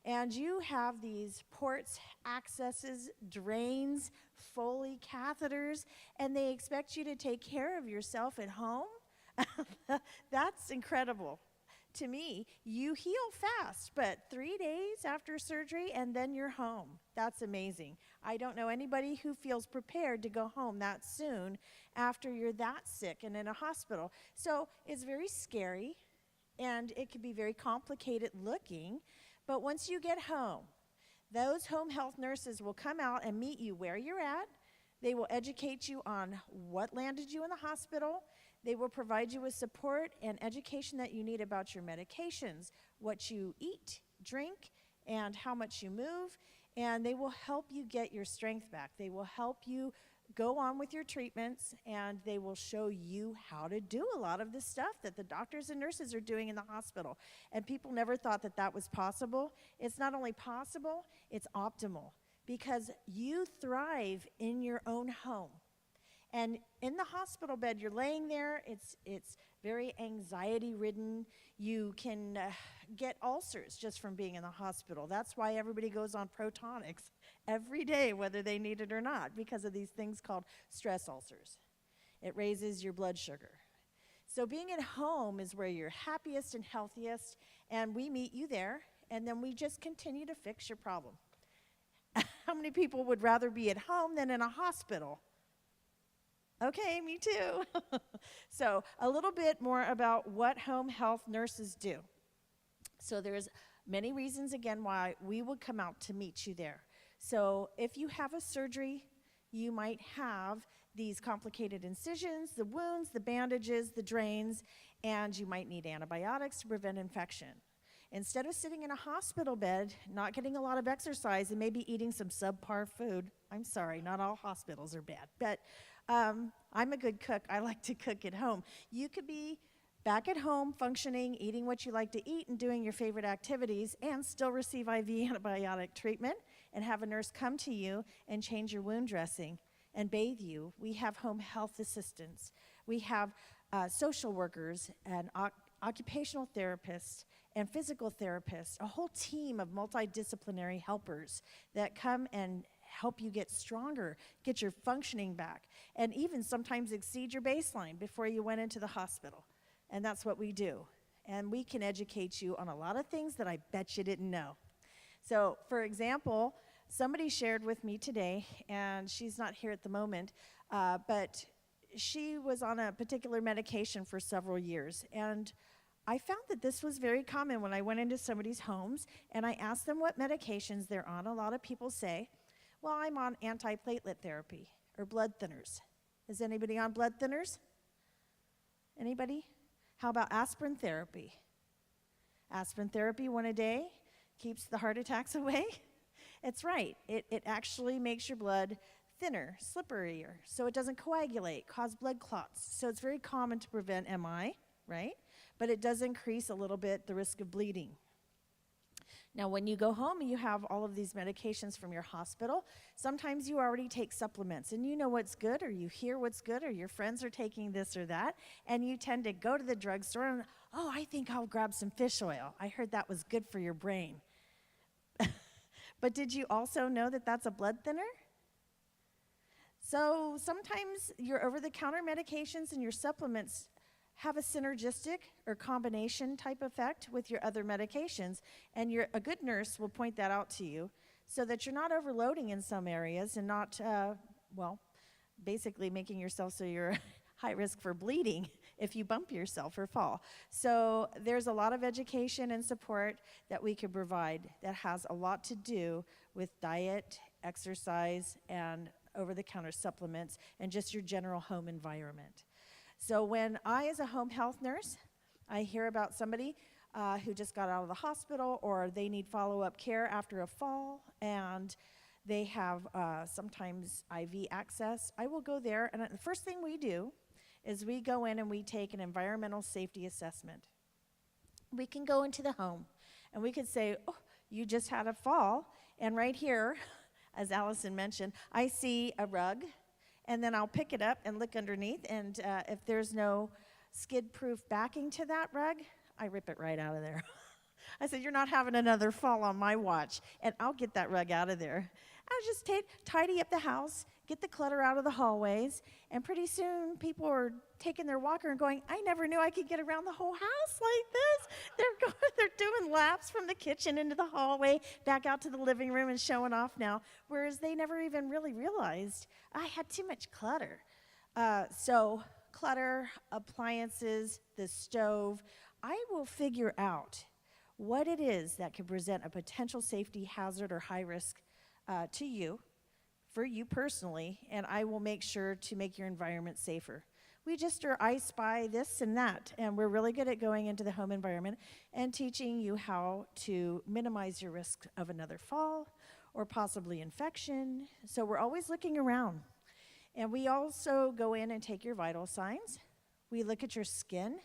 and you have these ports, accesses, drains, Foley catheters, and they expect you to take care of yourself at home? That's incredible. To me, you heal fast, but 3 days after surgery and then you're home. That's amazing. I don't know anybody who feels prepared to go home that soon after you're that sick and in a hospital. So it's very scary, and it can be very complicated looking, but once you get home, those home health nurses will come out and meet you where you're at. They will educate you on what landed you in the hospital. They will provide you with support and education that you need about your medications, what you eat, drink, and how much you move, and they will help you get your strength back. They will help you go on with your treatments, and they will show you how to do a lot of the stuff that the doctors and nurses are doing in the hospital. And people never thought that that was possible. It's not only possible, it's optimal, because you thrive in your own home. And in the hospital bed, you're laying there. It's very anxiety-ridden. You can get ulcers just from being in the hospital. That's why everybody goes on Protonics every day, whether they need it or not, because of these things called stress ulcers. It raises your blood sugar. So being at home is where you're happiest and healthiest, and we meet you there, and then we just continue to fix your problem. How many people would rather be at home than in a hospital? Okay, me too. So a little bit more about what home health nurses do. So there's many reasons, again, why we would come out to meet you there. So if you have a surgery, you might have these complicated incisions, the wounds, the bandages, the drains, and you might need antibiotics to prevent infection. Instead of sitting in a hospital bed, not getting a lot of exercise, and maybe eating some subpar food, I'm sorry, not all hospitals are bad, but I'm a good cook. I like to cook at home. You could be back at home, functioning, eating what you like to eat, and doing your favorite activities, and still receive IV antibiotic treatment, and have a nurse come to you and change your wound dressing and bathe you. We have home health assistants. We have social workers and occupational therapists and physical therapists, a whole team of multidisciplinary helpers that come and help you get stronger, get your functioning back, and even sometimes exceed your baseline before you went into the hospital. And that's what we do. And we can educate you on a lot of things that I bet you didn't know. So, for example, somebody shared with me today, and she's not here at the moment, but she was on a particular medication for several years. And I found that this was very common when I went into somebody's homes, and I asked them what medications they're on. A lot of people say, well, I'm on antiplatelet therapy or blood thinners. Is anybody on blood thinners? Anybody? How about aspirin therapy? Aspirin therapy, one a day, keeps the heart attacks away. It's right. It actually makes your blood thinner, slipperier, so it doesn't coagulate, cause blood clots. So it's very common to prevent MI, right? But it does increase a little bit the risk of bleeding. Now, when you go home and you have all of these medications from your hospital, sometimes you already take supplements, and you know what's good, or you hear what's good, or your friends are taking this or that, and you tend to go to the drugstore and, oh, I think I'll grab some fish oil. I heard that was good for your brain. But did you also know that that's a blood thinner? So sometimes your over-the-counter medications and your supplements have a synergistic or combination type effect with your other medications, and a good nurse will point that out to you so that you're not overloading in some areas and not, basically making yourself so you're high risk for bleeding if you bump yourself or fall. So there's a lot of education and support that we can provide that has a lot to do with diet, exercise, and over-the-counter supplements, and just your general home environment. So when I, as a home health nurse, I hear about somebody who just got out of the hospital, or they need follow-up care after a fall, and they have sometimes IV access, I will go there, and the first thing we do is we go in and we take an environmental safety assessment. We can go into the home, and we could say, oh, you just had a fall, and right here, as Allison mentioned, I see a rug, and then I'll pick it up and look underneath, and if there's no skid-proof backing to that rug, I rip it right out of there. I said, you're not having another fall on my watch, and I'll get that rug out of there. I'll just tidy up the house, get the clutter out of the hallways, and pretty soon people are taking their walker and going, I never knew I could get around the whole house like this. They're doing laps from the kitchen into the hallway, back out to the living room and showing off now, whereas they never even really realized I had too much clutter. So clutter, appliances, the stove, I will figure out what it is that could present a potential safety hazard or high risk to you, for you personally, and I will make sure to make your environment safer. We just are I spy this and that, and we're really good at going into the home environment and teaching you how to minimize your risk of another fall or possibly infection. So we're always looking around. And we also go in and take your vital signs. We look at your skin.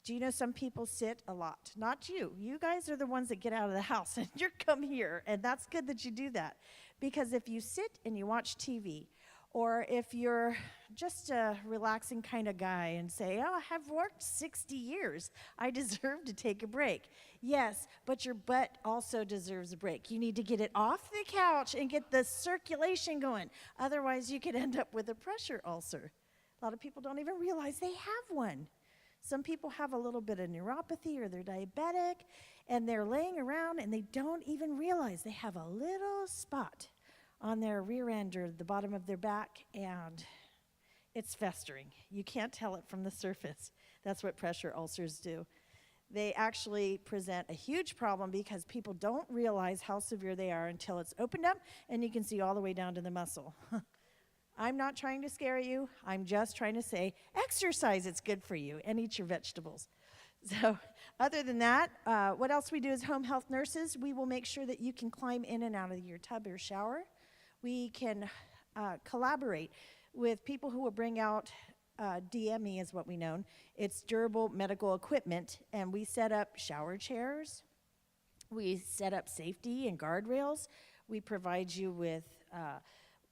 Do you know some people sit a lot? Not you. You guys are the ones that get out of the house and you come here, and that's good that you do that. Because if you sit and you watch TV, Or if you're just a relaxing kind of guy and say, oh, I have worked 60 years, I deserve to take a break. Yes, but your butt also deserves a break. You need to get it off the couch and get the circulation going. Otherwise, you could end up with a pressure ulcer. A lot of people don't even realize they have one. Some people have a little bit of neuropathy or they're diabetic, and they're laying around and they don't even realize they have a little spot on their rear end or the bottom of their back, and it's festering. You can't tell it from the surface. That's what pressure ulcers do. They actually present a huge problem because people don't realize how severe they are until it's opened up and you can see all the way down to the muscle. I'm not trying to scare you. I'm just trying to say, exercise, it's good for you, and eat your vegetables. So other than that, what else we do as home health nurses, we will make sure that you can climb in and out of your tub or shower. We can collaborate with people who will bring out DME is what we know. It's durable medical equipment, and we set up shower chairs. We set up safety and guardrails. We provide you with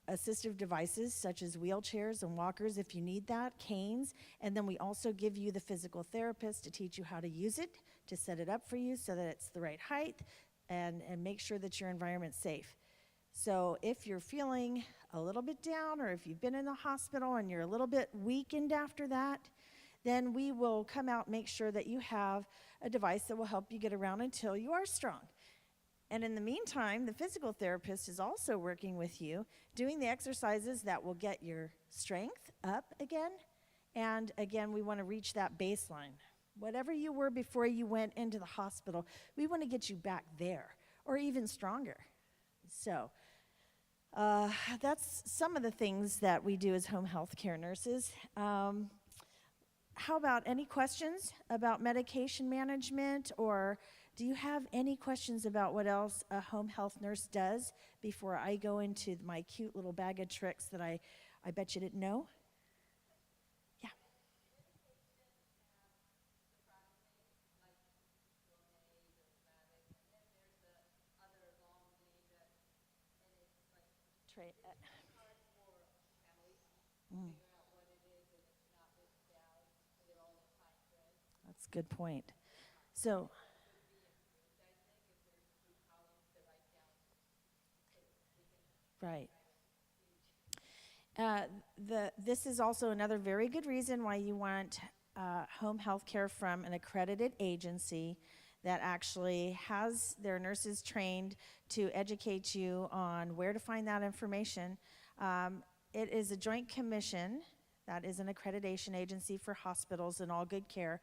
assistive devices such as wheelchairs and walkers if you need that, canes, and then we also give you the physical therapist to teach you how to use it, to set it up for you so that it's the right height, and make sure that your environment's safe. So if you're feeling a little bit down, or if you've been in the hospital and you're a little bit weakened after that, then we will come out and make sure that you have a device that will help you get around until you are strong. And in the meantime, the physical therapist is also working with you, doing the exercises that will get your strength up again. And again, we want to reach that baseline. Whatever you were before you went into the hospital, we want to get you back there, or even stronger. So that's some of the things that we do as home health care nurses. How about any questions about medication management, or do you have any questions about what else a home health nurse does before I go into my cute little bag of tricks that I bet you didn't know? Yeah. That's a good point. So, right. This is also another very good reason why you want home health care from an accredited agency that actually has their nurses trained to educate you on where to find that information. It is a joint commission. That is an accreditation agency for hospitals and all good care.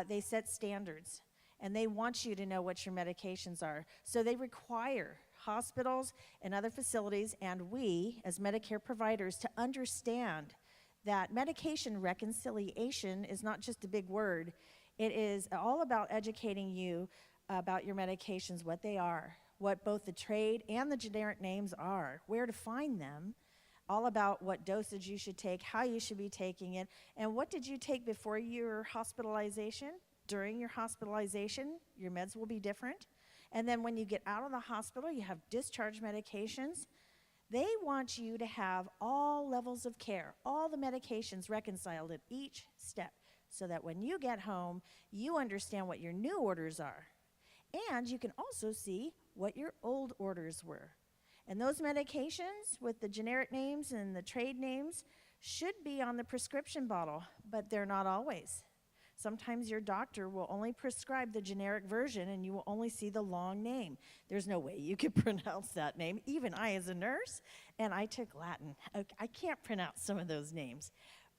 They set standards, and they want you to know what your medications are. So they require hospitals and other facilities, and we, as Medicare providers, to understand that medication reconciliation is not just a big word. It is all about educating you about your medications, what they are, what both the trade and the generic names are, where to find them, all about what dosage you should take, how you should be taking it, and what did you take before your hospitalization. During your hospitalization, your meds will be different. And then when you get out of the hospital, you have discharge medications. They want you to have all levels of care, all the medications reconciled at each step, so that when you get home, you understand what your new orders are. And you can also see what your old orders were. And those medications with the generic names and the trade names should be on the prescription bottle, but they're not always. Sometimes your doctor will only prescribe the generic version and you will only see the long name. There's no way you can pronounce that name. Even I, as a nurse, and I took Latin, I can't pronounce some of those names.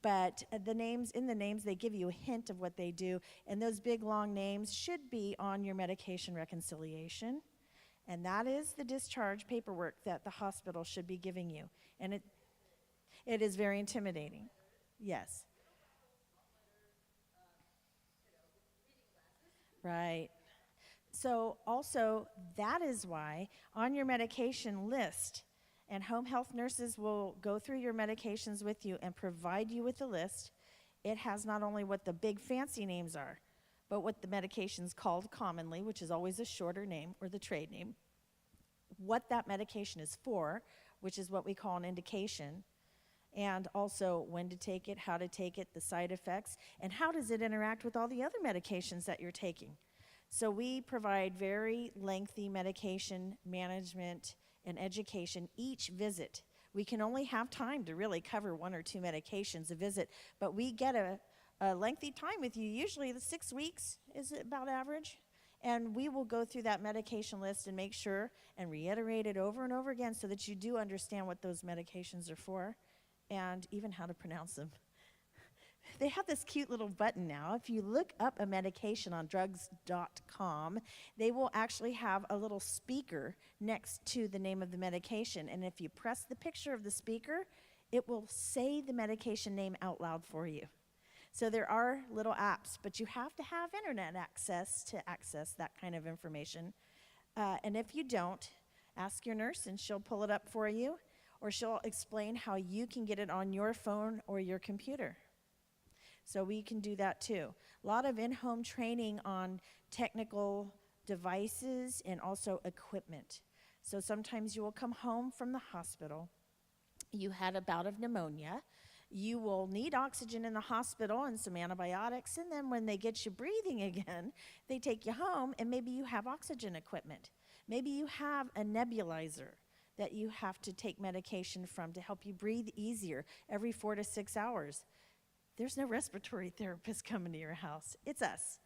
But the names, in the names, they give you a hint of what they do, and those big long names should be on your medication reconciliation. And that is the discharge paperwork that the hospital should be giving you. And it is very intimidating. Yes. Right. So also, that is why on your medication list, and home health nurses will go through your medications with you and provide you with a list. It has not only what the big fancy names are, but what the medication's called commonly, which is always a shorter name, or the trade name, what that medication is for, which is what we call an indication, and also when to take it, how to take it, the side effects, and how does it interact with all the other medications that you're taking. So we provide very lengthy medication management and education each visit. We can only have time to really cover 1 or 2 medications a visit, but we get a lengthy time with you. Usually the 6 weeks is about average. And we will go through that medication list and make sure and reiterate it over and over again so that you do understand what those medications are for and even how to pronounce them. They have this cute little button now. If you look up a medication on drugs.com, they will actually have a little speaker next to the name of the medication. And if you press the picture of the speaker, it will say the medication name out loud for you. So there are little apps, but you have to have internet access to access that kind of information. And if you don't, ask your nurse and she'll pull it up for you, or she'll explain how you can get it on your phone or your computer. So we can do that too. A lot of in-home training on technical devices and also equipment. So sometimes you will come home from the hospital, you had a bout of pneumonia, you will need oxygen in the hospital and some antibiotics, and then when they get you breathing again, they take you home and maybe you have oxygen equipment. Maybe you have a nebulizer that you have to take medication from to help you breathe easier every 4 to 6 hours. There's no respiratory therapist coming to your house. It's us.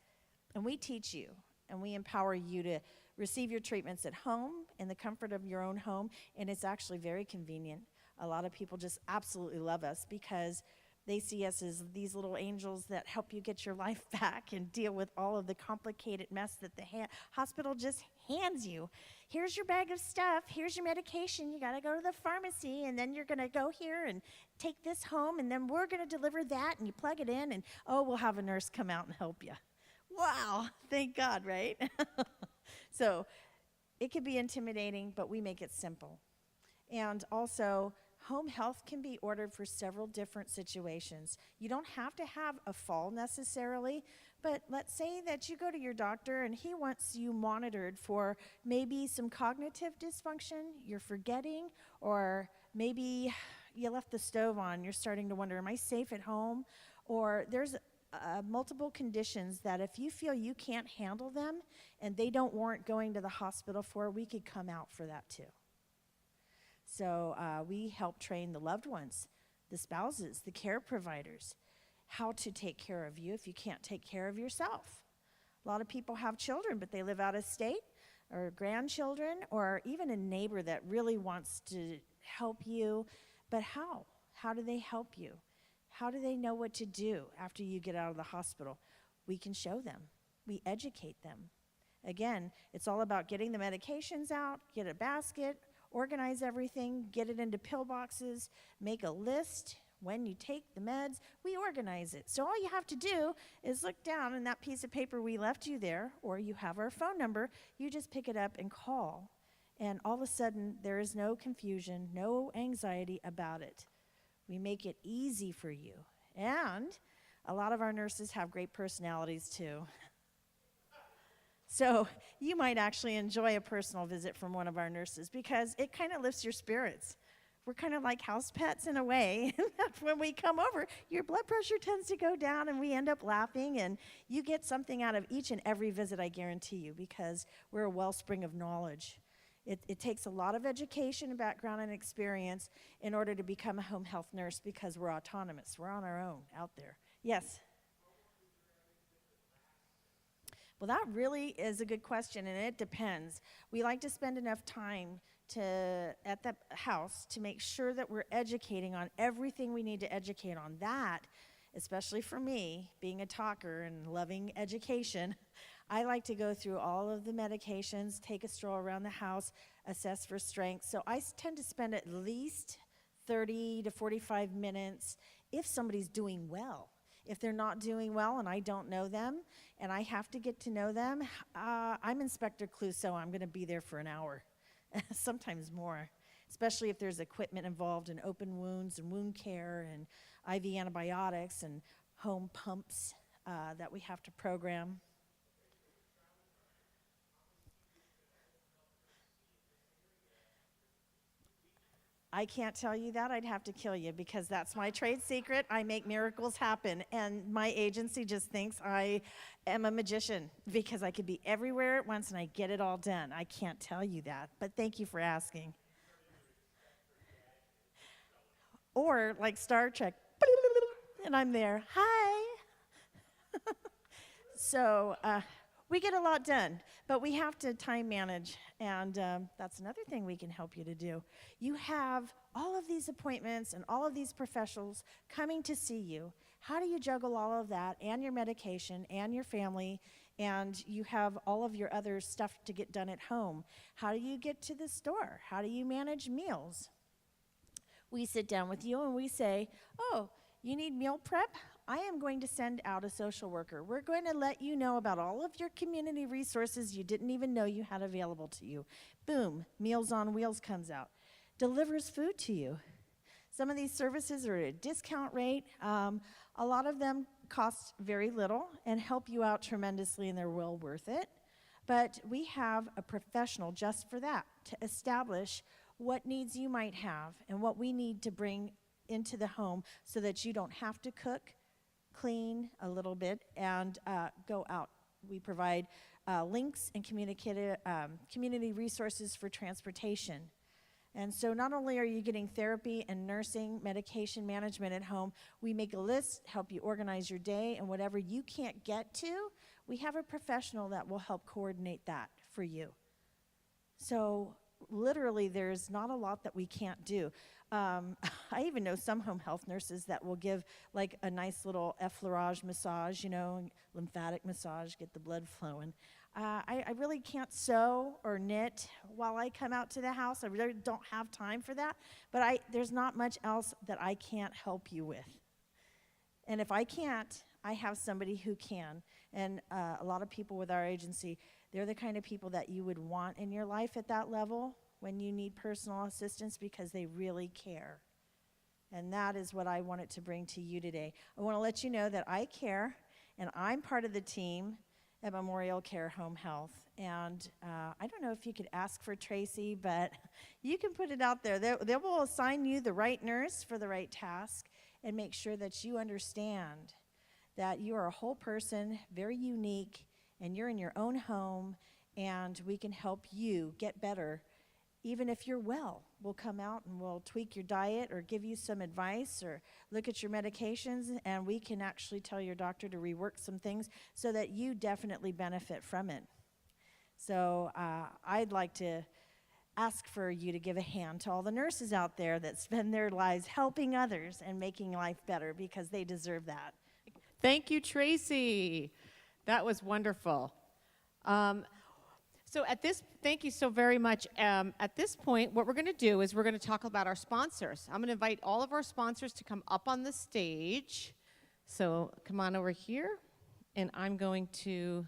And we teach you and we empower you to receive your treatments at home in the comfort of your own home. And it's actually very convenient. A lot of people just absolutely love us because they see us as these little angels that help you get your life back and deal with all of the complicated mess that the hospital just hands you. Here's your bag of stuff. Here's your medication. You got to go to the pharmacy, and then you're going to go here and take this home, and then we're going to deliver that, and you plug it in, and, oh, we'll have a nurse come out and help you. Wow, thank God, right? So it can be intimidating, but we make it simple. And also, home health can be ordered for several different situations. You don't have to have a fall necessarily, but let's say that you go to your doctor and he wants you monitored for maybe some cognitive dysfunction, you're forgetting, or maybe you left the stove on, you're starting to wonder, am I safe at home? Or there's multiple conditions that if you feel you can't handle them and they don't warrant going to the hospital for, we could come out for that too. So we help train the loved ones, the spouses, the care providers, how to take care of you if you can't take care of yourself. A lot of people have children, but they live out of state, or grandchildren, or even a neighbor that really wants to help you. But how? How do they help you? How do they know what to do after you get out of the hospital? We can show them. We educate them. Again, it's all about getting the medications out, get a basket, organize everything, get it into pill boxes, make a list. When you take the meds, we organize it. So all you have to do is look down in that piece of paper we left you there, or you have our phone number, you just pick it up and call. And all of a sudden, there is no confusion, no anxiety about it. We make it easy for you. And a lot of our nurses have great personalities too. So you might actually enjoy a personal visit from one of our nurses because it kind of lifts your spirits. We're kind of like house pets in a way. When we come over, your blood pressure tends to go down and we end up laughing, and you get something out of each and every visit, I guarantee you, because we're a wellspring of knowledge. It takes a lot of education, background, and experience in order to become a home health nurse because we're autonomous. We're on our own out there. Yes? Well, that really is a good question, and it depends. We like to spend enough time at the house to make sure that we're educating on everything we need to educate on. That, especially for me, being a talker and loving education, I like to go through all of the medications, take a stroll around the house, assess for strength. So I tend to spend at least 30 to 45 minutes if somebody's doing well. If they're not doing well and I don't know them and I have to get to know them, I'm Inspector Clouseau. I'm going to be there for an hour, sometimes more, especially if there's equipment involved in open wounds and wound care and IV antibiotics and home pumps that we have to program. I can't tell you that. I'd have to kill you because that's my trade secret. I make miracles happen. And my agency just thinks I am a magician because I could be everywhere at once and I get it all done. I can't tell you that, but thank you for asking. Or like Star Trek, and I'm there. Hi. So we get a lot done, but we have to time manage, and that's another thing we can help you to do. You have all of these appointments and all of these professionals coming to see you. How do you juggle all of that and your medication and your family, and you have all of your other stuff to get done at home? How do you get to the store? How do you manage meals? We sit down with you and we say, oh, you need meal prep? I am going to send out a social worker. We're going to let you know about all of your community resources you didn't even know you had available to you. Boom, Meals on Wheels comes out, delivers food to you. Some of these services are at a discount rate. A lot of them cost very little and help you out tremendously, and they're well worth it. But we have a professional just for that, to establish what needs you might have and what we need to bring into the home so that you don't have to cook, clean a little bit, and go out. We provide links and community resources for transportation. And so not only are you getting therapy and nursing, medication management at home, we make a list, help you organize your day, and whatever you can't get to, we have a professional that will help coordinate that for you. So literally, there's not a lot that we can't do. I even know some home health nurses that will give like a nice little effleurage massage, lymphatic massage, get the blood flowing. I really can't sew or knit while I come out to the house. I really don't have time for that. But there's not much else that I can't help you with. And if I can't, I have somebody who can. And a lot of people with our agency, they're the kind of people that you would want in your life at that level when you need personal assistance because they really care. And that is what I wanted to bring to you today. I want to let you know that I care, and I'm part of the team at Memorial Care Home Health. And I don't know if you could ask for Tracy, but you can put it out there. They will assign you the right nurse for the right task and make sure that you understand that you are a whole person, very unique, and you're in your own home, and we can help you get better. Even if you're well, we'll come out and we'll tweak your diet or give you some advice or look at your medications, and we can actually tell your doctor to rework some things so that you definitely benefit from it. So I'd like to ask for you to give a hand to all the nurses out there that spend their lives helping others and making life better because they deserve that. Thank you, Tracy. That was wonderful. Thank you so very much. At this point, what we're going to do is we're going to talk about our sponsors. I'm going to invite all of our sponsors to come up on the stage. So come on over here, and I'm going to,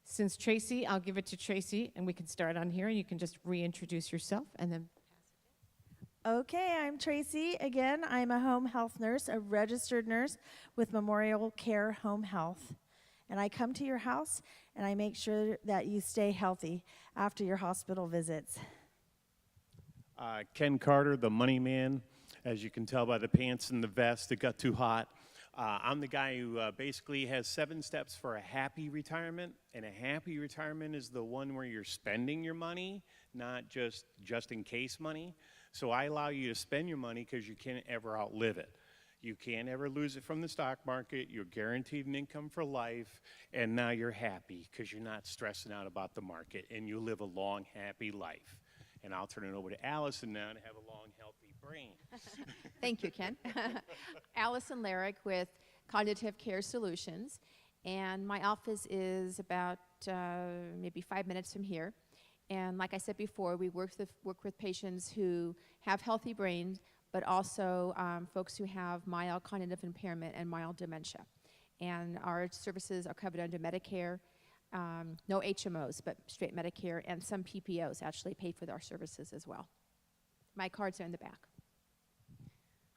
since Tracy, I'll give it to Tracy, and we can start on here, and you can just reintroduce yourself, and then. Okay, I'm Tracy. Again, I'm a home health nurse, a registered nurse with Memorial Care Home Health. And I come to your house, and I make sure that you stay healthy after your hospital visits. Ken Carter, the money man. As you can tell by the pants and the vest, it got too hot. I'm the guy who basically has 7 steps for a happy retirement, and a happy retirement is the one where you're spending your money, not just in case money. So I allow you to spend your money because you can't ever outlive it. You can't ever lose it from the stock market. You're guaranteed an income for life, and now you're happy because you're not stressing out about the market, and you live a long, happy life. And I'll turn it over to Allison now to have a long, healthy brain. Thank you, Ken. Allison Larrick with Cognitive Care Solutions, and my office is about maybe 5 minutes from here. And like I said before, we work with patients who have healthy brains, but also folks who have mild cognitive impairment and mild dementia. And our services are covered under Medicare, no HMOs, but straight Medicare, and some PPOs actually pay for our services as well. My cards are in the back.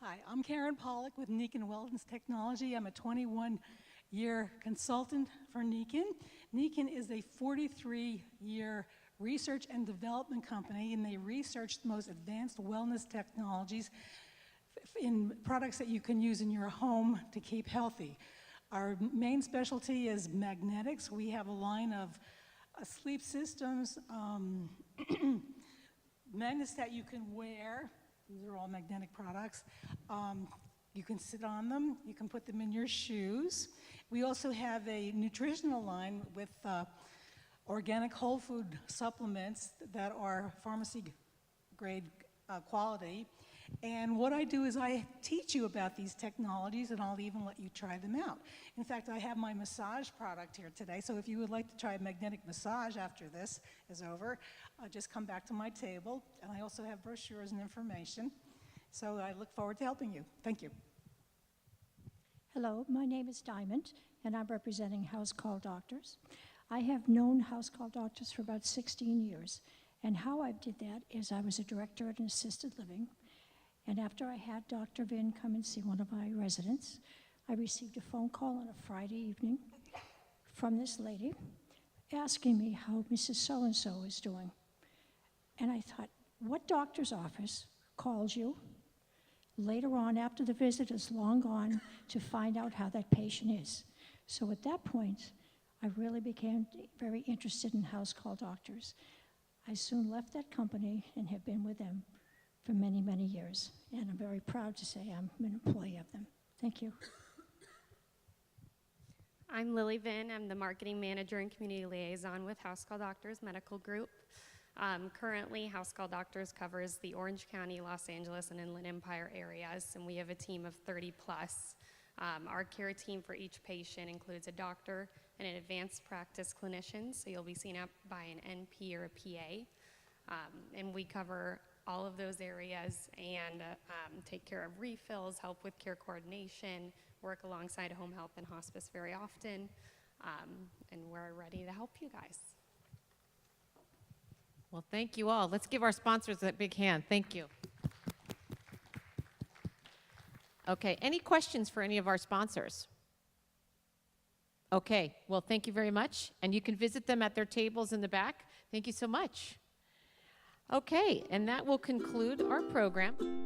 Hi, I'm Karen Pollock with Neekin Wellness Technology. I'm a 21-year consultant for Neekin. Neekin is a 43-year research and development company, and they research the most advanced wellness technologies in products that you can use in your home to keep healthy. Our main specialty is magnetics. We have a line of sleep systems, magnets that you can wear. These are all magnetic products. You can sit on them. You can put them in your shoes. We also have a nutritional line with organic whole food supplements that are pharmacy grade quality. And what I do is I teach you about these technologies, and I'll even let you try them out. In fact, I have my massage product here today, so if you would like to try a magnetic massage after this is over, just come back to my table. And I also have brochures and information. So I look forward to helping you. Thank you. Hello, my name is Diamond, and I'm representing Housecall Doctors. I have known Housecall Doctors for about 16 years, and how I did that is I was a director at an assisted living, and after I had Dr. Vin come and see one of my residents, I received a phone call on a Friday evening from this lady asking me how Mrs. So-and-so is doing. And I thought, what doctor's office calls you later on after the visit is long gone to find out how that patient is? So at that point, I really became very interested in Housecall Doctors. I soon left that company and have been with them for many, many years. And I'm very proud to say I'm an employee of them. Thank you. I'm Lily Vin. I'm the marketing manager and community liaison with Housecall Doctors Medical Group. Currently, Housecall Doctors covers the Orange County, Los Angeles, and Inland Empire areas, and we have a team of 30 plus. Our care team for each patient includes a doctor and an advanced practice clinician, so you'll be seen up by an NP or a PA. And we cover all of those areas and take care of refills, help with care coordination, work alongside home health and hospice very often, and we're ready to help you guys. Well, thank you all. Let's give our sponsors a big hand. Thank you. Okay, any questions for any of our sponsors? Okay, well, thank you very much. And you can visit them at their tables in the back. Thank you so much. Okay, and that will conclude our program.